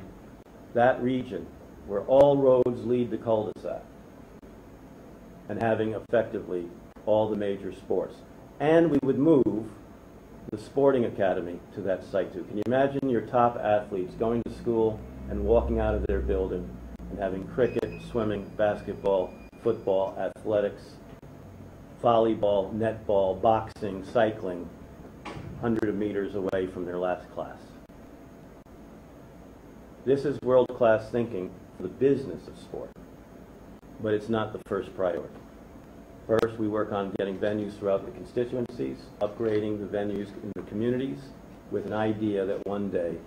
that region where all roads lead to cul-de-sac and having effectively all the major sports? And we would move the sporting academy to that site too. Can you imagine your top athletes going to school and walking out of their building and having cricket, swimming, basketball, football, athletics, volleyball, netball, boxing, cycling, hundreds of meters away from their last class? This is world-class thinking for the business of sport, but it's not the first priority. First, we work on getting venues throughout the constituencies, upgrading the venues in the communities, with an idea that one day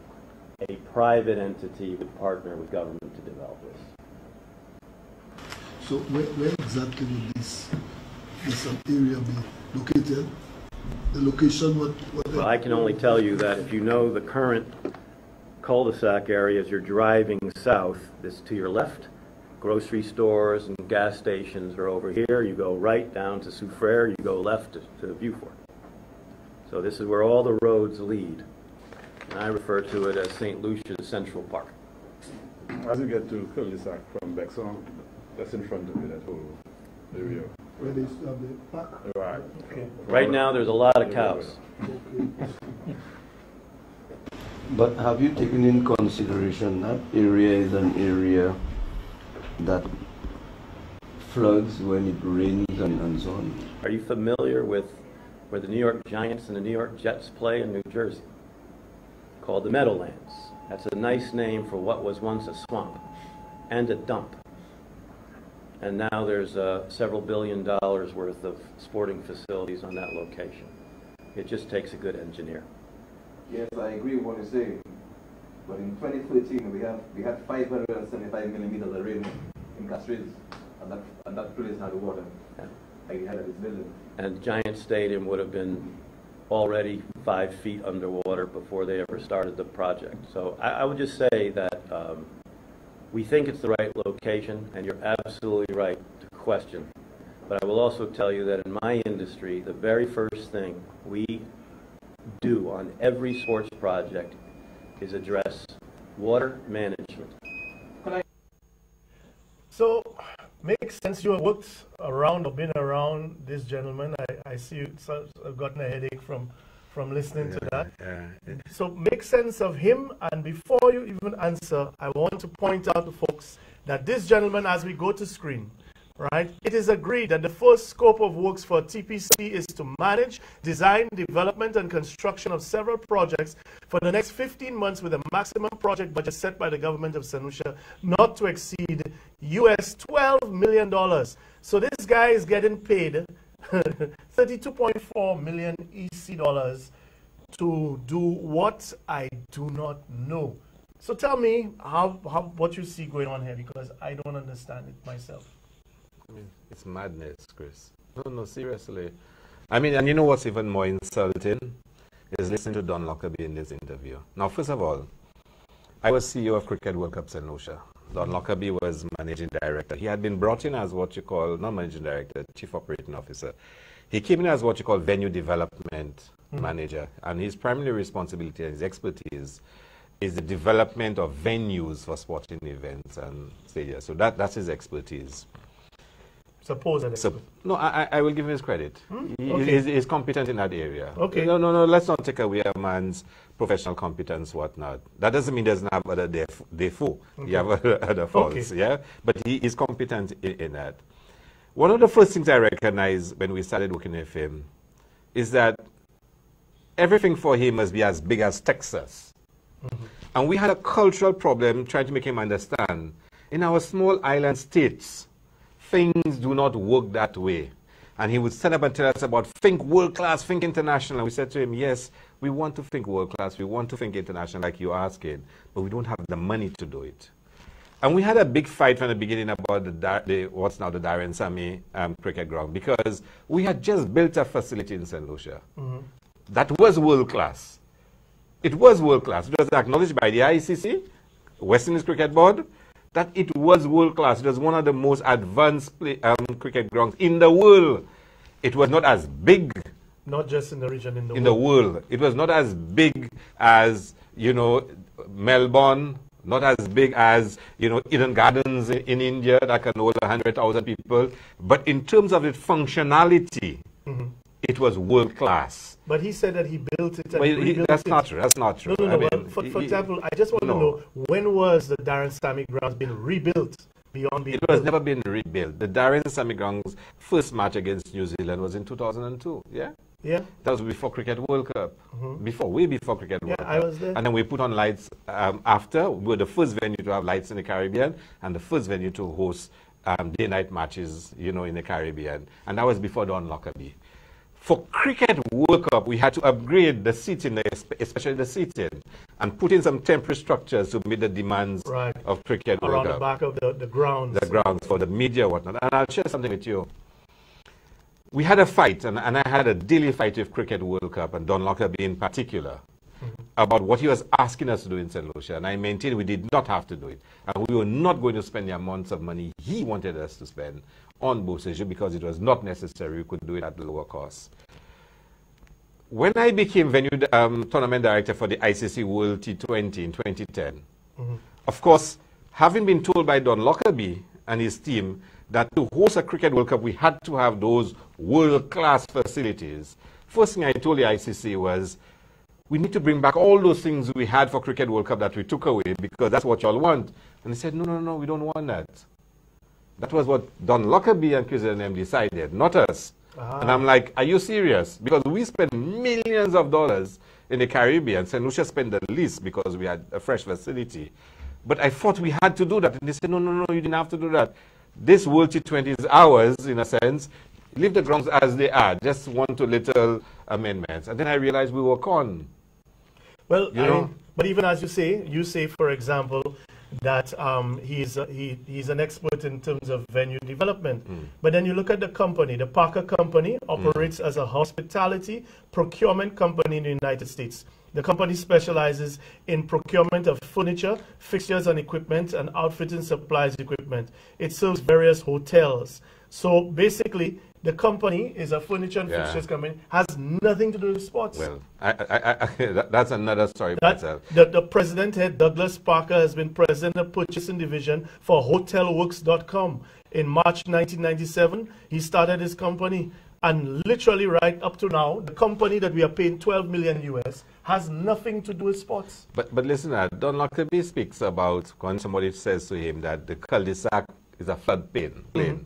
a private entity would partner with government to develop this. So where exactly would this area be located? The location, Well, I can only tell you that if you know the current cul-de-sac area as you're driving south, this to your left, grocery stores and gas stations are over here. You go right down to Soufriere, you go left to Beaufort. So this is where all the roads lead. And I refer to it as St. Lucia's Central Park. As you get to cul-de-sac from Bexon, that's in front of you, that whole area. Where they stop the park? Right. Okay. Right now there's a lot of cows. But have you taken in consideration that area is an area that floods when it rains and so on? Are you familiar with where the New York Giants and the New York Jets play in New Jersey? Called the Meadowlands. That's a nice name for what was once a swamp and a dump. And now there's several $1 billion worth of sporting facilities on that location. It just takes a good engineer. Yes, I agree with what you're saying. But in 2013, we had 575 millimeters of rain in Castries, and that place had water. Yeah. Like we had at this building. And Giant Stadium would have been already 5 feet underwater before they ever started the project. So I would just say that we think it's the right location, and you're absolutely right to question. But I will also tell you that in my industry, the very first thing we do on every sports project is address water management. So, makes sense. You have worked around or been around this gentleman. I see you have gotten a headache from listening to that. Yeah. So, make sense of him. And before you even answer, I want to point out to folks that this gentleman, as we go to screen, right, it is agreed that the first scope of works for TPC is to manage, design, development, and construction of several projects for the next 15 months with a maximum project budget set by the government of St. Lucia not to exceed US $12 million. So this guy is getting paid 32.4 million EC dollars to do what I do not know. So tell me what you see going on here, because I don't understand it myself. I mean, it's madness, Chris. No, seriously. I mean, and you know what's even more insulting is listening to Don Lockerbie in this interview. Now, first of all, I was CEO of Cricket World Cup St. Lucia. Don Lockerbie was managing director. He had been brought in as what you call, not managing director, chief operating officer. He came in as what you call venue development manager. And his primary responsibility and his expertise is the development of venues for sporting events and stadiums. So that's his expertise. Suppose that. No, I will give him his credit. He's competent in that area. Okay. No, let's not take away a man's professional competence, whatnot. That doesn't mean he doesn't have other defaults. Okay. You have other faults, Okay. yeah? But he is competent in that. One of the first things I recognized when we started working with him is that everything for him must be as big as Texas. And we had a cultural problem trying to make him understand. In our small island states, things do not work that way. And he would stand up and tell us about think world class, think international. And we said to him, yes, we want to think world class, we want to think international like you're asking, but we don't have the money to do it. And we had a big fight from the beginning about what's now the Darren Sammy cricket ground, because we had just built a facility in St. Lucia that was world class. It was world class. It was acknowledged by the ICC, West Indies Cricket Board, that it was world class. It was one of the most advanced cricket grounds in the world. It was not as big. Not just in the region, in the world. In the world. It was not as big as, Melbourne, not as big as, Eden Gardens in India that can hold 100,000 people. But in terms of its functionality, it was world class. But he said that he built it. And that's not true. That's not true. No. For example, I just want to know, when was the Darren Sammy grounds been rebuilt beyond being It was never been rebuilt. The Darren Sammy grounds first match against New Zealand was in 2002. Yeah. Yeah. That was before Cricket World Cup. Way before Cricket World Cup. I was there. And then we put on lights after. We were the first venue to have lights in the Caribbean and the first venue to host day-night matches, in the Caribbean. And that was before Don Lockerbie. For Cricket World Cup, we had to upgrade the seating, especially the seating, and put in some temporary structures to meet the demands of Cricket World Cup. Around the back of the grounds. The grounds for the media, whatnot. And I'll share something with you. We had a fight, and I had a daily fight with Cricket World Cup, and Don Lockerbie in particular. about what he was asking us to do in St. Lucia, and I maintain we did not have to do it. And we were not going to spend the amounts of money he wanted us to spend on Beausejour because it was not necessary. We could do it at lower cost. When I became venue tournament director for the ICC World T20 in 2010, of course, having been told by Don Lockerbie and his team that to host a Cricket World Cup, we had to have those world-class facilities. First thing I told the ICC was, we need to bring back all those things we had for Cricket World Cup that we took away because that's what y'all want. And they said, no, no, no, we don't want that. That was what Don Lockerbie and Chris and them decided, not us. And I'm like, are you serious? Because we spent millions of dollars in the Caribbean. St. Lucia spent the least because we had a fresh facility. But I thought we had to do that. And they said, no, no, no, you didn't have to do that. This World T20 is ours, in a sense. Leave the grounds as they are. Just one or two little amendments. And then I realized we were con. Well, I mean, but even as you say, for example, that he's an expert in terms of venue development. But then you look at the company. The Parker Company operates as a hospitality procurement company in the United States. The company specializes in procurement of furniture, fixtures and equipment, and outfitting supplies equipment. It serves various hotels. So basically, the company is a furniture and fixtures company, has nothing to do with sports. Well, that's another story. The president here, Douglas Parker, has been president of purchasing division for HotelWorks.com. In March 1997, he started his company. And literally right up to now, the company that we are paying $12 million US has nothing to do with sports. But listen, Don Lockerbie speaks about when somebody says to him that the cul-de-sac is a floodplain.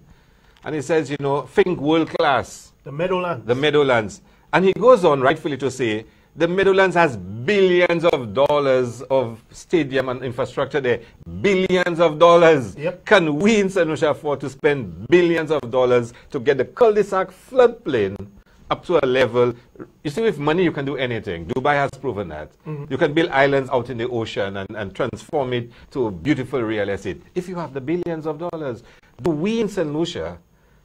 And he says, you know, think world class. The Meadowlands. The Meadowlands. And he goes on rightfully to say, the Meadowlands has billions of dollars of stadium and infrastructure there. Billions of dollars. Can we in St. Lucia afford to spend billions of dollars to get the cul-de-sac floodplain up to a level? You see, with money you can do anything. Dubai has proven that. You can build islands out in the ocean and transform it to beautiful real estate. If you have the billions of dollars, do we in St. Lucia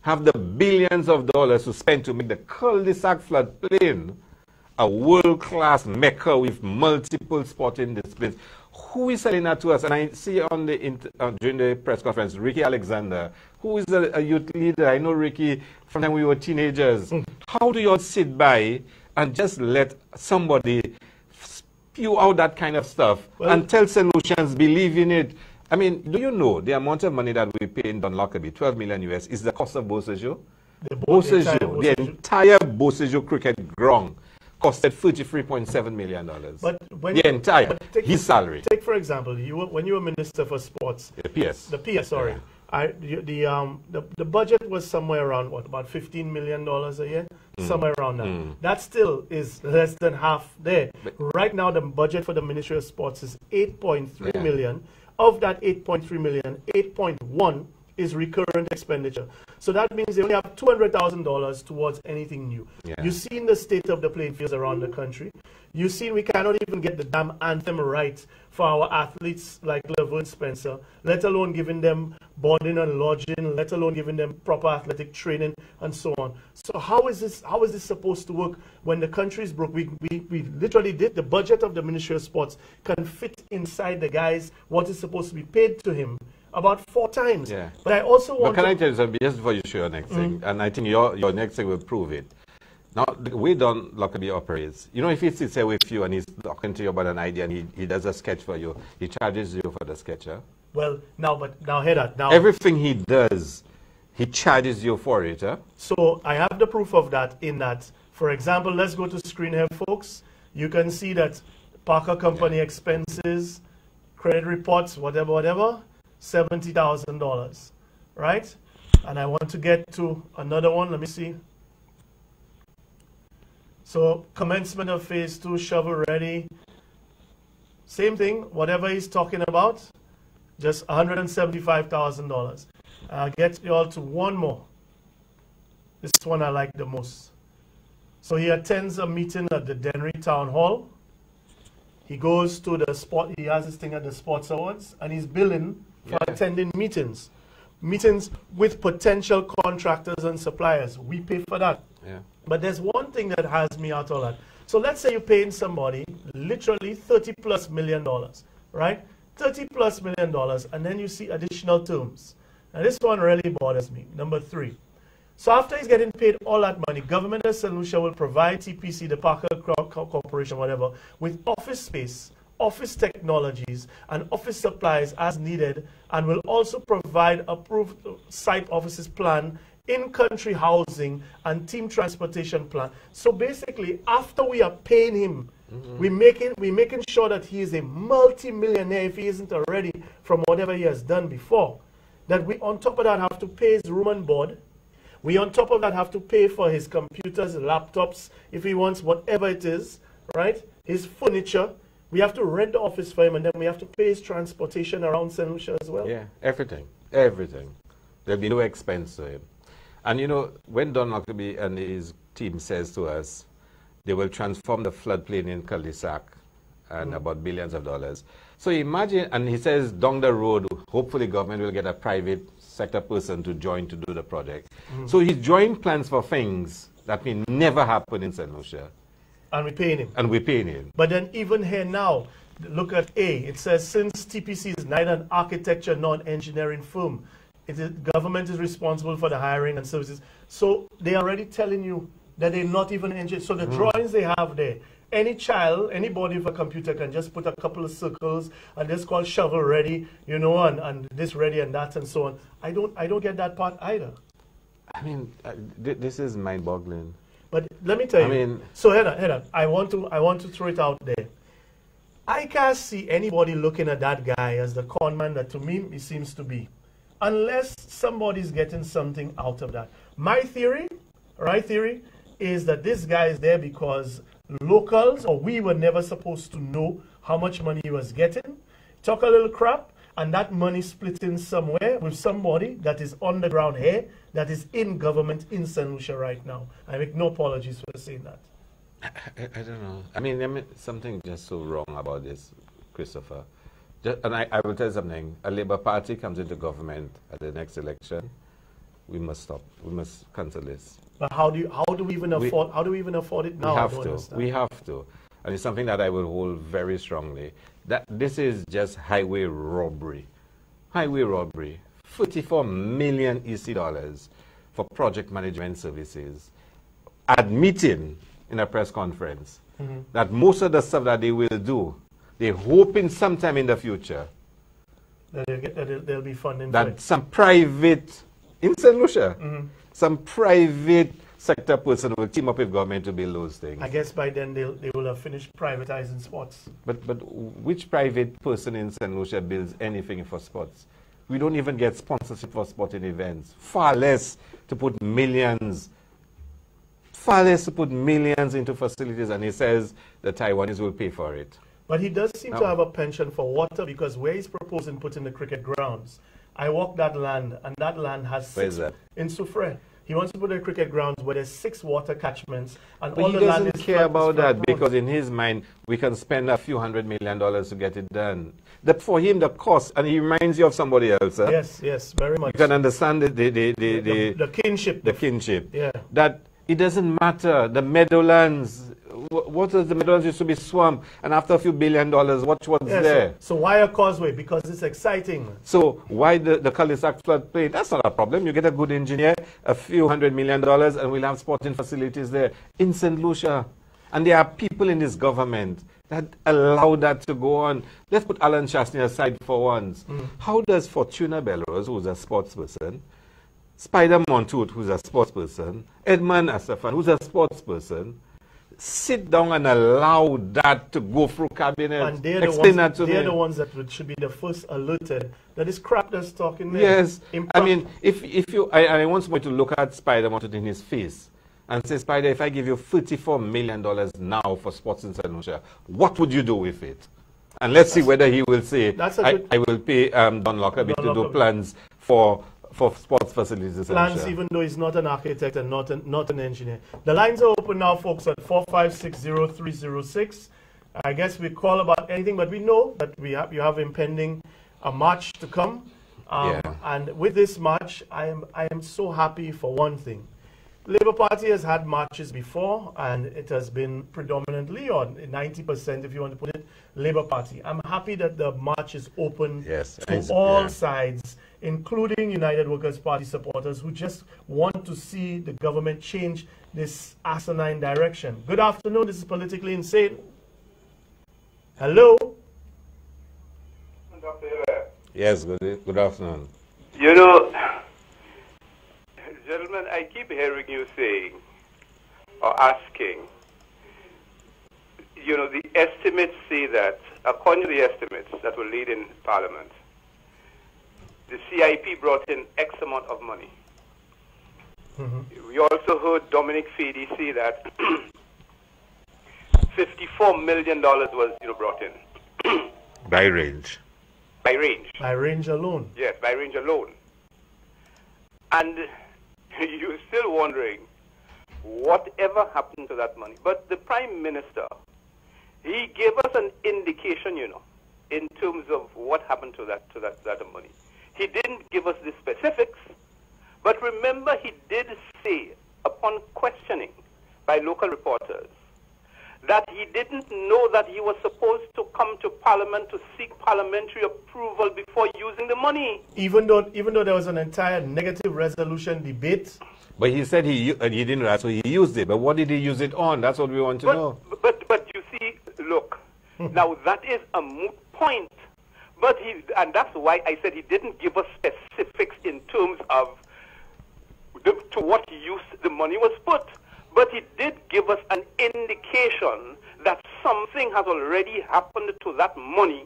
have the billions of dollars to spend to make the cul-de-sac floodplain a world-class mecca with multiple sporting disciplines? Who is selling that to us? And I see on the during the press conference, Ricky Alexander, who is a youth leader. I know Ricky from when we were teenagers. How do you all sit by and just let somebody spew out that kind of stuff and tell St. Lucians believe in it? I mean, do you know the amount of money that we pay in Don Lockerbie, 12 million US, is the cost of Beausejour? The entire Beausejour cricket ground costed $33.7 million. But when the entire, his salary. Take for example, when you were Minister for Sports. The PS. The PS, sorry. The budget was somewhere around, what, about $15 million a year? Somewhere around that. That still is less than half there. Right now, the budget for the Ministry of Sports is $8.3 million. Of that $8.3 million, 8.1 is recurrent expenditure. So that means they only have $200,000 towards anything new. You've seen the state of the playing fields around the country. You've seen we cannot even get the damn anthem right for our athletes like Laverne Spencer, let alone giving them boarding and lodging, let alone giving them proper athletic training and so on. So how is this supposed to work when the country is broke? We literally did the budget of the Ministry of Sports can fit inside the guys what is supposed to be paid to him about 4 times. But I also want can I tell you something just before you show your next thing? And I think your next thing will prove it. Now, the way Don Lockerbie operates, you know, if he sits here with you and he's talking to you about an idea and he does a sketch for you, he charges you for the sketch, huh? Well, now hear that. Now, everything he does, he charges you for it, huh? So I have the proof of that in that, for example, let's go to screen here, folks. You can see that Parker Company expenses, credit reports, whatever, $70,000, right? And I want to get to another one. Let me see. So commencement of phase 2, shovel ready. Same thing, whatever he's talking about, just $175,000. I'll get you all to one more. This one I like the most. So he attends a meeting at the Dennery Town Hall. He goes to the sport, he has this thing at the Sports Awards, and he's billing for attending meetings. Meetings with potential contractors and suppliers. We pay for that. But there's one thing that has me out of that. So let's say you're paying somebody literally $30+ million, right? $30+ million, and then you see additional terms. Now this one really bothers me. Number 3. So after he's getting paid all that money, Government of St. Lucia will provide TPC, the Parker Corporation, whatever, with office space, office technologies, and office supplies as needed, and will also provide approved site offices plan, in-country housing, and team transportation plan. So basically, after we are paying him, we're making sure that he is a multi-millionaire if he isn't already from whatever he has done before. That we, on top of that, have to pay his room and board. We, on top of that, have to pay for his computers, laptops, if he wants whatever it is, right? His furniture. We have to rent the office for him, and then we have to pay his transportation around St. Lucia as well. Yeah, everything. Everything. There'll be no expense to him. And you know, when Don Lockerbie and his team says to us, they will transform the floodplain in cul-de-sac and about billions of dollars. So imagine, and he says down the road, hopefully government will get a private sector person to join to do the project. So he's drawing plans for things that may never happen in St. Lucia. And we're paying him. And we're paying him. But then even here now, look at A. It says, since TPC is neither an architecture nor an engineering firm, government is responsible for the hiring and services. So they're already telling you that they're not even engineers. So the drawings they have there, any child, anybody with a computer can just put a couple of circles and just call shovel ready, you know, and this ready and that and so on. I don't get that part either. I mean, this is mind-boggling. But let me tell you. So Heda, I want to throw it out there. I can't see anybody looking at that guy as the con man that to me he seems to be, unless somebody's getting something out of that. My theory, is that this guy is there because locals, or we were never supposed to know how much money he was getting, talk a little crap, and that money split in somewhere with somebody that is on the ground here, that is in government in St. Lucia right now. I make no apologies for saying that. I don't know. I mean, something just so wrong about this, Christopher. And I will tell you something. A Labour Party comes into government at the next election. We must stop. We must cancel this. But how do we even afford it now? We have to. And it's something that I will hold very strongly. That this is just highway robbery. Highway robbery. 44 million EC dollars for project management services. Admitting in a press conference that most of the stuff that they will do, they're hoping sometime in the future that they'll be funding that some private, in St. Lucia, some private sector person will team up with government to build those things. I guess by then they will have finished privatizing sports. But which private person in St. Lucia builds anything for sports? We don't even get sponsorship for sporting events. Far less to put millions into facilities, and he says the Taiwanese will pay for it. But he does seem to have a penchant for water, because where he's proposing putting the cricket grounds, I walked that land, and that land has 6. Where's that? In Soufrière. He wants to put the cricket grounds where there's 6 water catchments, and but all he the land is doesn't care about that, because in his mind, we can spend a few $100 million to get it done. For him, the cost, and he reminds you of somebody else. Huh? Yes, very much. You can understand the kinship. The kinship. Yeah. That it doesn't matter. The meadowlands. What is the Meadowlands used to be swamp, and after a few $1 billion, what's there? So why a causeway? Because it's exciting. So why the cul-de-sac floodplain? That's not a problem. You get a good engineer, a few $100 million, and we'll have sporting facilities there in St. Lucia. And there are people in this government that allow that to go on. Let's put Alan Chastney aside for once. How does Fortuna Belrose, who's a sports person, Spider Montour, who's a sports person, Edmund Asafan, who's a sports person, sit down and allow that to go through cabinet? And they're the ones that should be the first alerted that this crap that's talking there. Yes. I mean, I want somebody to look at Spider Montour in his face and say, Spider, if I give you $34 million now for sports in St. Lucia, what would you do with it? And let's see whether he will say, I will pay Don Lockerbie to do plans for sports facilities. Plans, even though he's not an architect and not an engineer. The lines are open now, folks, at 4560306. I guess we call about anything, but we know that you have impending a march to come. And with this march, I am so happy for one thing. Labour Party has had marches before, and it has been predominantly, or 90% if you want to put it, Labour Party. I'm happy that the march is open to all sides, including United Workers' Party supporters who just want to see the government change this asinine direction. Good afternoon, this is Politically Insane. Hello? Dr. Hilaire. Yes, good afternoon. You know, gentlemen, I keep hearing you saying or asking, you know, the estimates say that, according to the estimates that were laid in Parliament, the CIP brought in X amount of money. We also heard Dominic Fady say that $54 million was, you know, brought in. By range. By range. By range alone. Yes, by range alone. And you're still wondering whatever happened to that money. But the Prime Minister, he gave us an indication, you know, in terms of what happened to that money. He didn't give us the specifics, but remember he did say, upon questioning by local reporters, that he didn't know that he was supposed to come to Parliament to seek parliamentary approval before using the money. Even though there was an entire negative resolution debate. But he said he didn't know that, so he used it. But what did he use it on? That's what we want to know. But you see, look, now that is a moot point. But and that's why I said he didn't give us specifics in terms of to what use the money was put. But he did give us an indication that something has already happened to that money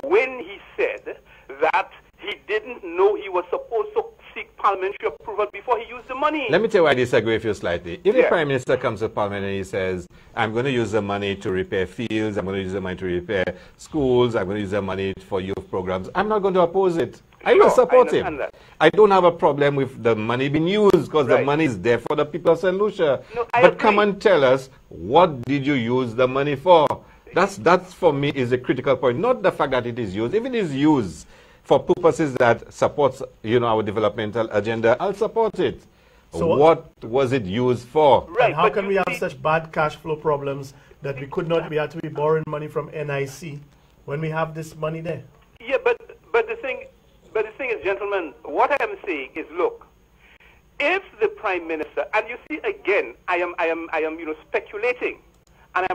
when he said that he didn't know he was supposed to seek parliamentary approval before he used the money. Let me tell you why I disagree with you slightly. If the Prime Minister comes to Parliament and he says, I'm going to use the money to repair fields, I'm going to use the money to repair schools, I'm going to use the money for youth programs, I'm not going to oppose it. I will support him. That. I don't have a problem with the money being used because the money is there for the people of St. Lucia. No, but come and tell us, what did you use the money for? That's for me is a critical point, not the fact that it is used. If it is used for purposes that supports, you know, our developmental agenda, I'll support it. So what was it used for? And how can we have such bad cash flow problems that we had to be borrowing money from NIC when we have this money there? Yeah, but the thing is, gentlemen, what I am saying is, look, if the Prime Minister, and you see again, I am you know, speculating, and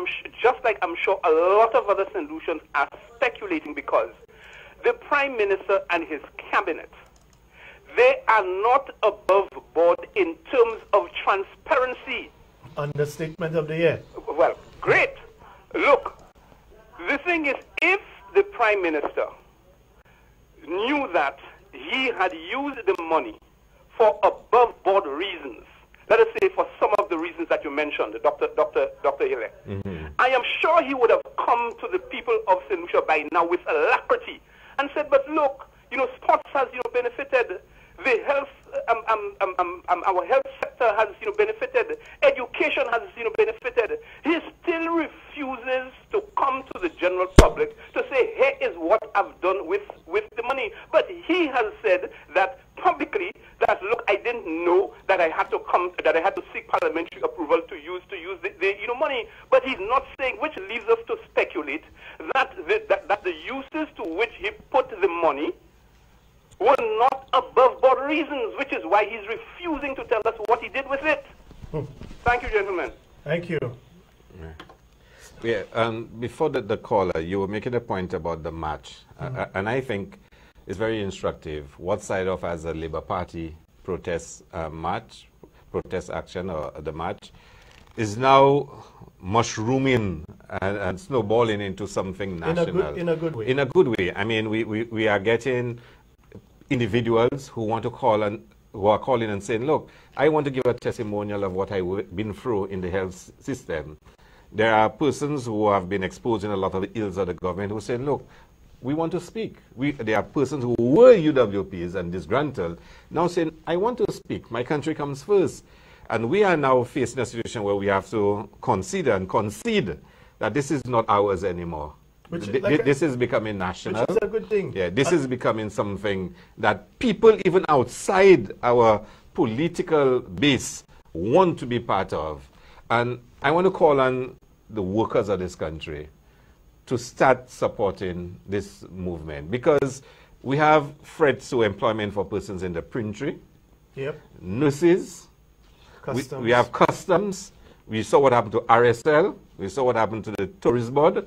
just like I'm sure a lot of other St. Lucians are speculating, because the Prime Minister and his cabinet, they are not above board in terms of transparency. Understatement of the year. Well, great. Look, the thing is, if the Prime Minister knew that he had used the money for above board reasons, let us say for some of the reasons that you mentioned, Dr. Hilaire, I am sure he would have come to the people of St. Lucia by now with alacrity and said, but look, you know, sports has, you know, benefited, the health, our health sector has, you know, benefited, education has, you know, benefited. He still refuses to come to the general public to say, here is what I've done with the money. But he has said that publicly, that look, I didn't know that I had to seek parliamentary approval to use the you know, money. But he's not saying, which leaves us to speculate that the uses to which he put the money were not above board reasons, which is why he's refusing to tell us what he did with it. Thank you, gentlemen. Thank you. Yeah, before the caller, you were making a point about the march, and I think it's very instructive. What side of as a Labour Party protest action or the march is now mushrooming and snowballing into something national. In a good way. In a good way. I mean, we are getting individuals who want to call and who are calling and saying, look, I want to give a testimonial of what I've been through in the health system. There are persons who have been exposed in a lot of the ills of the government who say, look, we want to speak. There are persons who were UWPs and disgruntled now saying, I want to speak. My country comes first. And we are now facing a situation where we have to consider and concede that this is not ours anymore. This is becoming national. Which is a good thing. Yeah, this is becoming something that people even outside our political base want to be part of. And I want to call on the workers of this country to start supporting this movement, because we have threats to employment for persons in the printry, nurses, we have customs, we saw what happened to RSL, we saw what happened to the tourist board,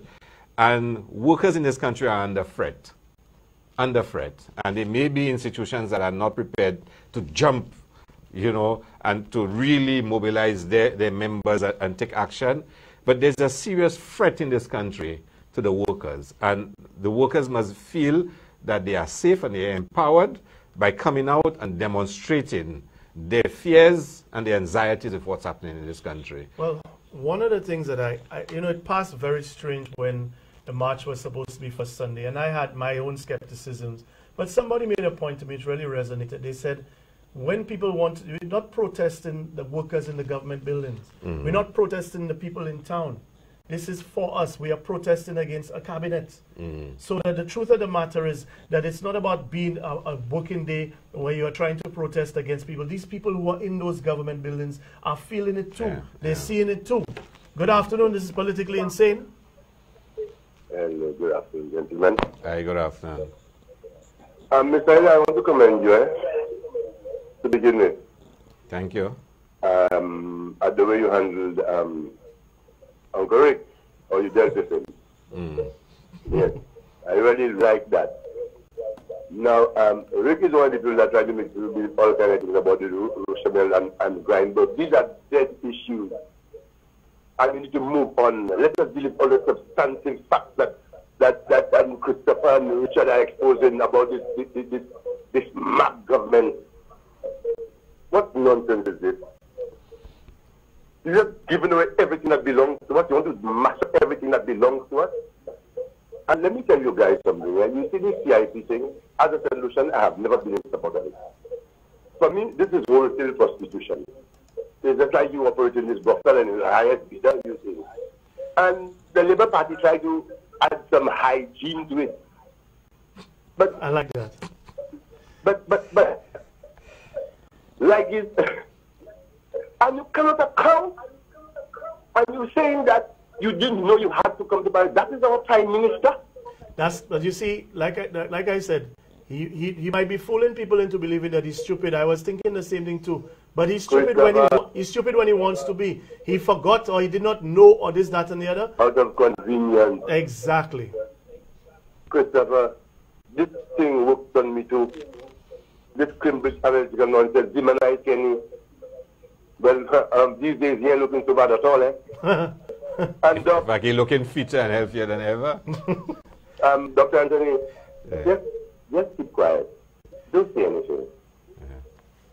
and workers in this country are under threat, and they may be institutions that are not prepared to jump, you know, and to really mobilize their members and take action. But there's a serious threat in this country to the workers, and the workers must feel that they are safe and they are empowered by coming out and demonstrating their fears and their anxieties of what's happening in this country. Well, one of the things that you know, it passed very strange when the march was supposed to be for Sunday, and I had my own skepticisms, but somebody made a point to me, it really resonated. They said, when people want, we're not protesting the workers in the government buildings. We're not protesting the people in town. This is for us. We are protesting against a cabinet. So that the truth of the matter is that it's not about being a working day where you are trying to protest against people. These people who are in those government buildings are feeling it too. They're seeing it too. Good afternoon. This is Politically Insane. Hello, good afternoon, gentlemen. Hi, good afternoon. Mr. Hilaire, I want to commend you, to begin with. Thank you. At the way you handled Uncle Rick, or you dealt with him. Yes, I really like that. Now, Rick is one of the people that try to make all kinds of things about the Rochemel and Grindberg. These are dead issues. And we need to move on. Let us deal with all the substantive facts that Christopher and Richard are exposing about this mad government. What nonsense is this? You're just giving away everything that belongs to us. You want to mash up everything that belongs to us. And let me tell you guys something. You see this CIP thing, as a solution, I have never been in support of it. For me, this is wholesale prostitution. It's just like you operate in this brothel and in the highest bidder, you see. And the Labour Party tried to add some hygiene to it. But I like that. But like it, and you cannot account, and you're saying that you didn't know you had to come to Paris. That is our Prime Minister. But you see, like I said, he might be fooling people into believing that he's stupid. I was thinking the same thing too. But he's stupid when he wants to be. He forgot, or he did not know, or this, that, and the other. Out of convenience. Exactly. Christopher, this thing works on me too. This Cambridge Analytica nonsense, demonize Kenny. Well, these days he ain't looking so bad at all, eh? And in fact, he's looking fitter and healthier than ever. Dr. Anthony, just keep quiet. Don't say anything.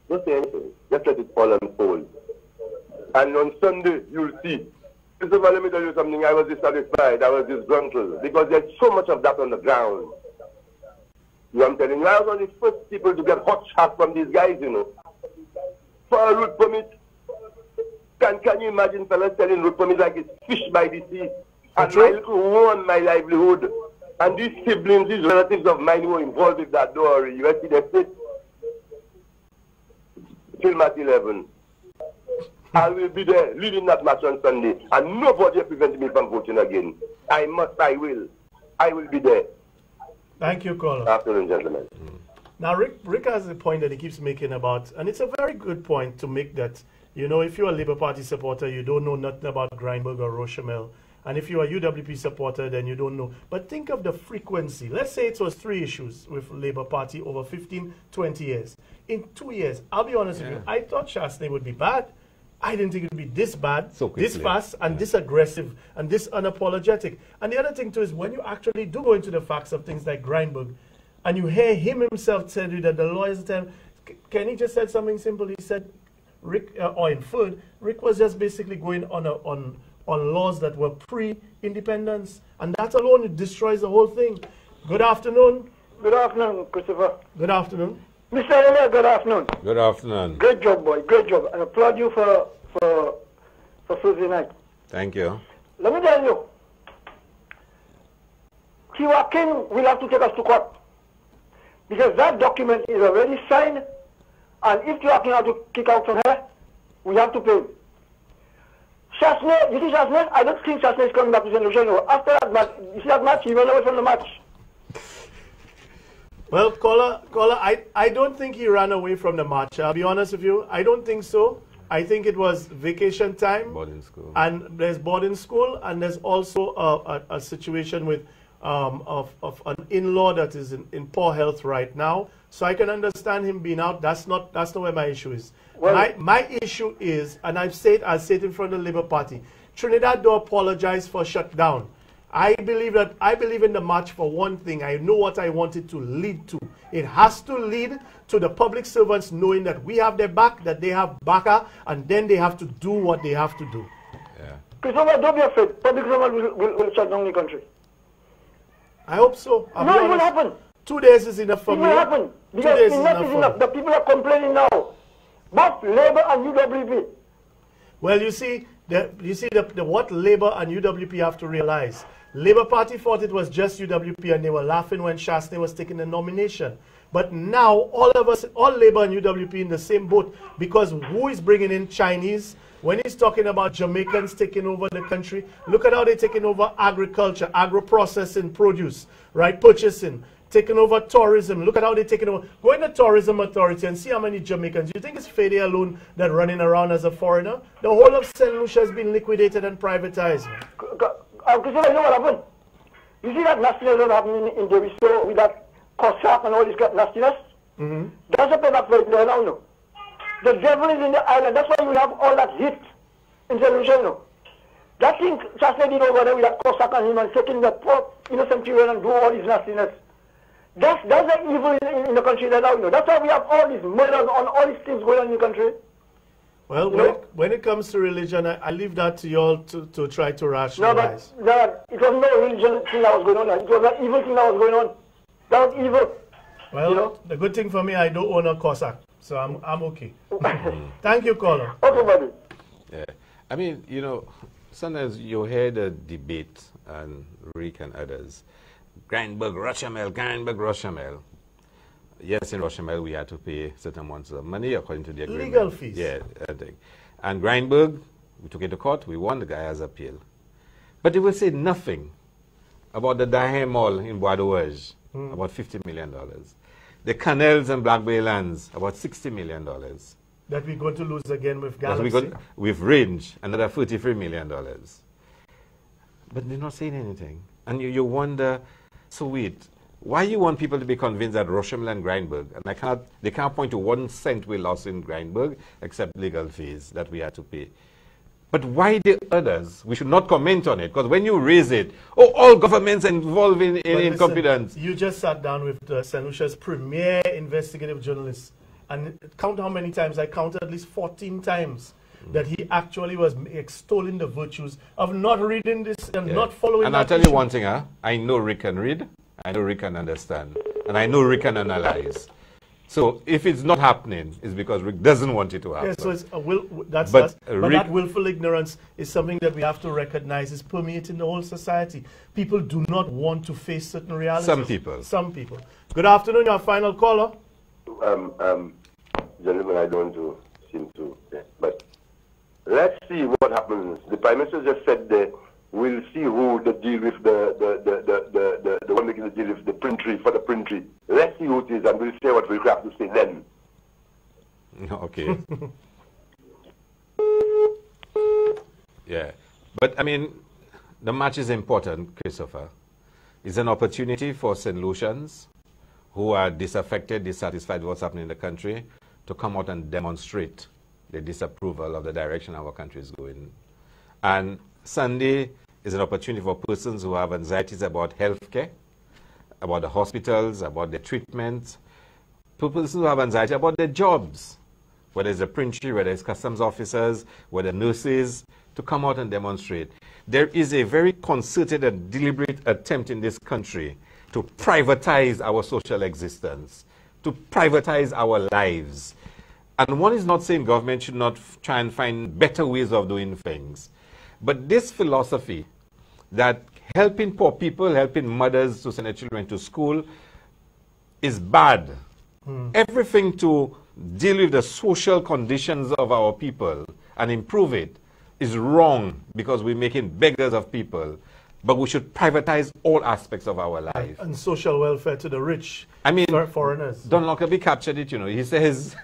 Don't say anything. Just let it all unfold. And on Sunday, you'll see. Christopher, let me tell you something. I was dissatisfied. I was disgruntled. Because there's so much of that on the ground. You know, I'm telling you, I was one of the first people to get hot shots from these guys, you know. For a route permit. Can you imagine fellas selling road permits like it's fish by the sea? And my little won my livelihood. And these siblings, these relatives of mine who were involved with that, don't worry. You see the state. Film at 11. I will be there leading that match on Sunday. And nobody will prevent me from voting again. I will. I will be there. Thank you, caller. Afternoon, gentlemen. Now, Rick has a point that he keeps making about, and it's a very good point to make that, you know, if you're a Labour Party supporter, you don't know nothing about Grindberg or Rochemel. And if you're a UWP supporter, then you don't know. But think of the frequency. Let's say it was 3 issues with Labour Party over 15, 20 years. In 2 years, I'll be honest with you, I thought Shastney would be bad. I didn't think it would be this bad, this fast, and this aggressive, and this unapologetic. And the other thing, too, is when you actually do go into the facts of things like Grindberg, and you hear him himself tell you that the lawyers tell, Kenny just said something simple. He said, Rick, or inferred, Rick was just basically going on laws that were pre-independence, and that alone destroys the whole thing. Good afternoon. Good afternoon, Christopher. Good afternoon. Mr. Hilaire, good afternoon. Good afternoon. Great job, boy. Great job. I applaud you for Thursday night. Thank you. Let me tell you, Tiwa King will have to take us to court. Because that document is already signed, and if Tiwa King has to kick out from her, we have to pay. Chasney, you see Chasney? I don't think Chasney is coming back to St. Lucia. No. After that match, you see that match, he ran away from the match. Well, caller, I don't think he ran away from the match. I'll be honest with you. I don't think so. I think it was vacation time. Boarding school. And there's boarding school, and there's also a situation with of an in-law that is in poor health right now. So I can understand him being out. That's not where my issue is. Well, my issue is, and I said in front of the Labour Party, Trinidad do apologize for shutdown. I believe in the march for one thing. I know what I want it to lead to. It has to lead to the public servants knowing that we have their back, that they have backer, and then they have to do what they have to do. Yeah. Christopher, don't be afraid. Public servants will shut down the country. I hope so. No, it will happen. 2 days is enough for me. It will happen. Because enough is enough. The people are complaining now. Both Labour and UWP. Well, you see what Labour and UWP have to realize. Labour Party thought it was just UWP and they were laughing when Chasney was taking the nomination. But now all of us, all Labour and UWP in the same boat, because who is bringing in Chinese? When he's talking about Jamaicans taking over the country, look at how they're taking over agriculture, agro-processing, produce, right, purchasing, taking over tourism. Look at how they're taking over. Go in the tourism authority and see how many Jamaicans. You think it's Fede alone that running around as a foreigner? The whole of St. Lucia has been liquidated and privatized. Because you know what happened? You see that nastiness that happened in the restore with that Cossack and all this nastiness? Mm-hmm. That's a payback for it there now, no. The devil is in the island. That's why we have all that hit in St. Lucia, no. That thing Chasney did over there with that Cossack and him and taking the poor innocent children and do all this nastiness. That's the evil in the country there now, no. That's why we have all these murders on all these things going on in the country. Well, when it comes to religion, I leave that to you all to try to rationalize. No, but it was no religion thing that was going on. It was an evil thing that was going on. That was evil. Well, you know? The good thing for me, I don't own a Cossack, so I'm okay. Thank you, caller. Okay, buddy. Yeah. I mean, you know, sometimes you hear the debate, and Rick and others, Grindberg, Rochamel. Yes, in Rochamel we had to pay certain amounts of money according to the agreement. Legal fees. Yeah, I think. And Grindberg, we took it to court, we won, the guy has appeal. But they will say nothing about the Dahem Mall in Bois d'Ouage, about $50 million. The canals and Black Bay lands, about $60 million. That we're going to lose again with Galaxy. With Range, another $43 million. But they're not saying anything. And you wonder, so wait, why you want people to be convinced that Rochamel and Grindberg, and they can't point to 1 cent we lost in Grindberg, except legal fees that we had to pay. But why the others? We should not comment on it, because when you raise it, all governments involved in incompetence. You just sat down with St. Lucia's premier investigative journalist, and count how many times, I counted at least 14 times, that he actually was extolling the virtues of not reading this and not following. And I'll tell you one thing, I know Rick can read, I know Rick can understand, and I know Rick can analyze. So if it's not happening, it's because Rick doesn't want it to happen. Yes, so it's but that willful ignorance is something that we have to recognize is permeating the whole society. People do not want to face certain realities. Some people. Some people. Good afternoon, your final caller. Gentlemen, I don't want to seem to, but let's see what happens. The Prime Minister just said that we'll see who the deal with the one making the deal with the printry for the printry. Let's see who it is, and we'll say what we have to say then. Okay. Yeah, but I mean, the match is important, Christopher. It's an opportunity for St. Lucians who are disaffected, dissatisfied with what's happening in the country to come out and demonstrate the disapproval of the direction our country is going. And Sunday is an opportunity for persons who have anxieties about health care, about the hospitals, about the treatment, persons who have anxiety about their jobs, whether it's the printry, whether it's customs officers, whether nurses, to come out and demonstrate. There is a very concerted and deliberate attempt in this country to privatize our social existence, to privatize our lives. And one is not saying government should not try and find better ways of doing things. But this philosophy that helping poor people, helping mothers to send their children to school is bad. Everything to deal with the social conditions of our people and improve it is wrong because we're making beggars of people. But we should privatize all aspects of our life. And social welfare to the rich, I mean, foreigners. Don Lockerbie captured it, you know. He says,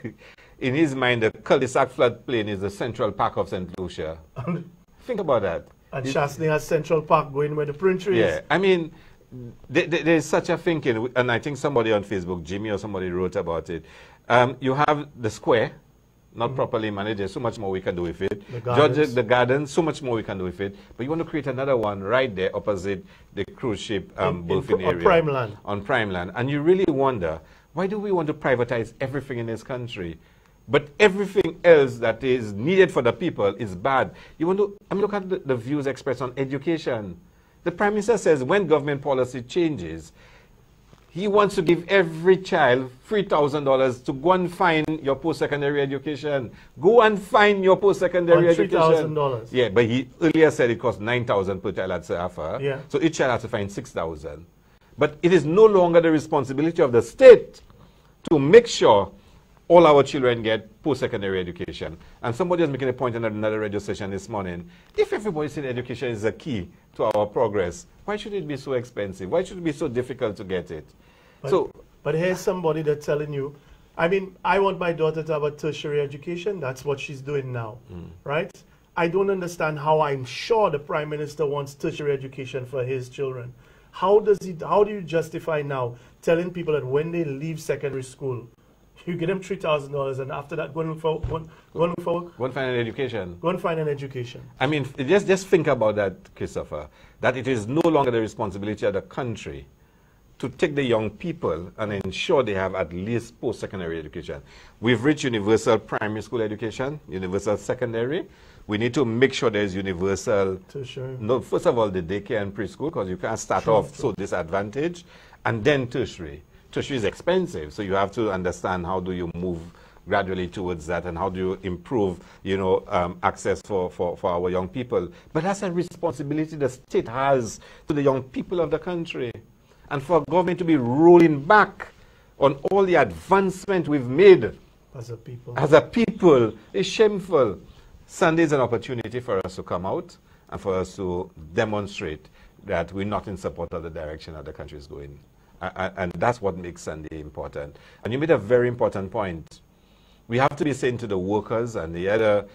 in his mind, the cul-de-sac floodplain is the Central Park of St. Lucia. Think about that. And Shasney has Central Park going where the printer is. Yeah, I mean, there's such a thinking, and I think somebody on Facebook, Jimmy or somebody wrote about it. You have the square, not properly managed. There's so much more we can do with it. The garden, so much more we can do with it. But you want to create another one right there opposite the cruise ship berthing area. On prime land. On prime land. And you really wonder, why do we want to privatize everything in this country? But everything else that is needed for the people is bad. You want to, look at the views expressed on education. The Prime Minister says when government policy changes, he wants to give every child $3,000 to go and find your post-secondary education. Go and find your post-secondary education. $3,000. Yeah, but he earlier said it cost $9,000 per child at SAFA. Yeah. So each child has to find $6,000. But it is no longer the responsibility of the state to make sure all our children get post-secondary education. And somebody was making a point in another radio station this morning. If everybody said education is the key to our progress, why should it be so expensive? Why should it be so difficult to get it? But here's somebody that's telling you, I mean, I want my daughter to have a tertiary education. That's what she's doing now, right? I don't understand how I'm sure the Prime Minister wants tertiary education for his children. How do you justify now telling people that when they leave secondary school, you give them $3,000 and after that go and find an education. Go and find an education. I mean, just think about that, Christopher, that it is no longer the responsibility of the country to take the young people and ensure they have at least post-secondary education. We've reached universal primary school education, universal secondary. We need to make sure there's universal, no, first of all, the daycare and preschool, because you can't start off so disadvantaged, and then tertiary. Tertiary is expensive, so you have to understand how do you move gradually towards that and how do you improve, access for our young people. But that's a responsibility the state has to the young people of the country. And for government to be rolling back on all the advancement we've made as a people is shameful. Sunday is an opportunity for us to come out and for us to demonstrate that we're not in support of the direction that the country is going. And that's what makes Sunday important. And you made a very important point. We have to be saying to the workers and the other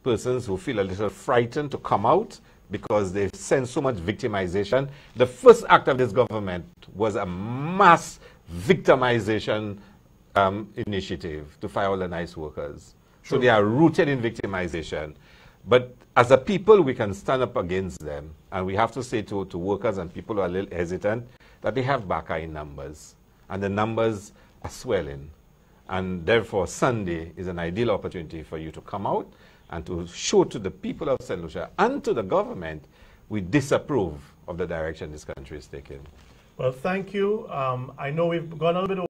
persons who feel a little frightened to come out because they sense so much victimization. The first act of this government was a mass victimization initiative to fire all the nice workers. So they are rooted in victimization. But as a people, we can stand up against them. And we have to say to workers and people who are a little hesitant that they have Baka in numbers. And the numbers are swelling. And therefore, Sunday is an ideal opportunity for you to come out and to show to the people of St. Lucia and to the government we disapprove of the direction this country is taking. Well, thank you. I know we've gone a little bit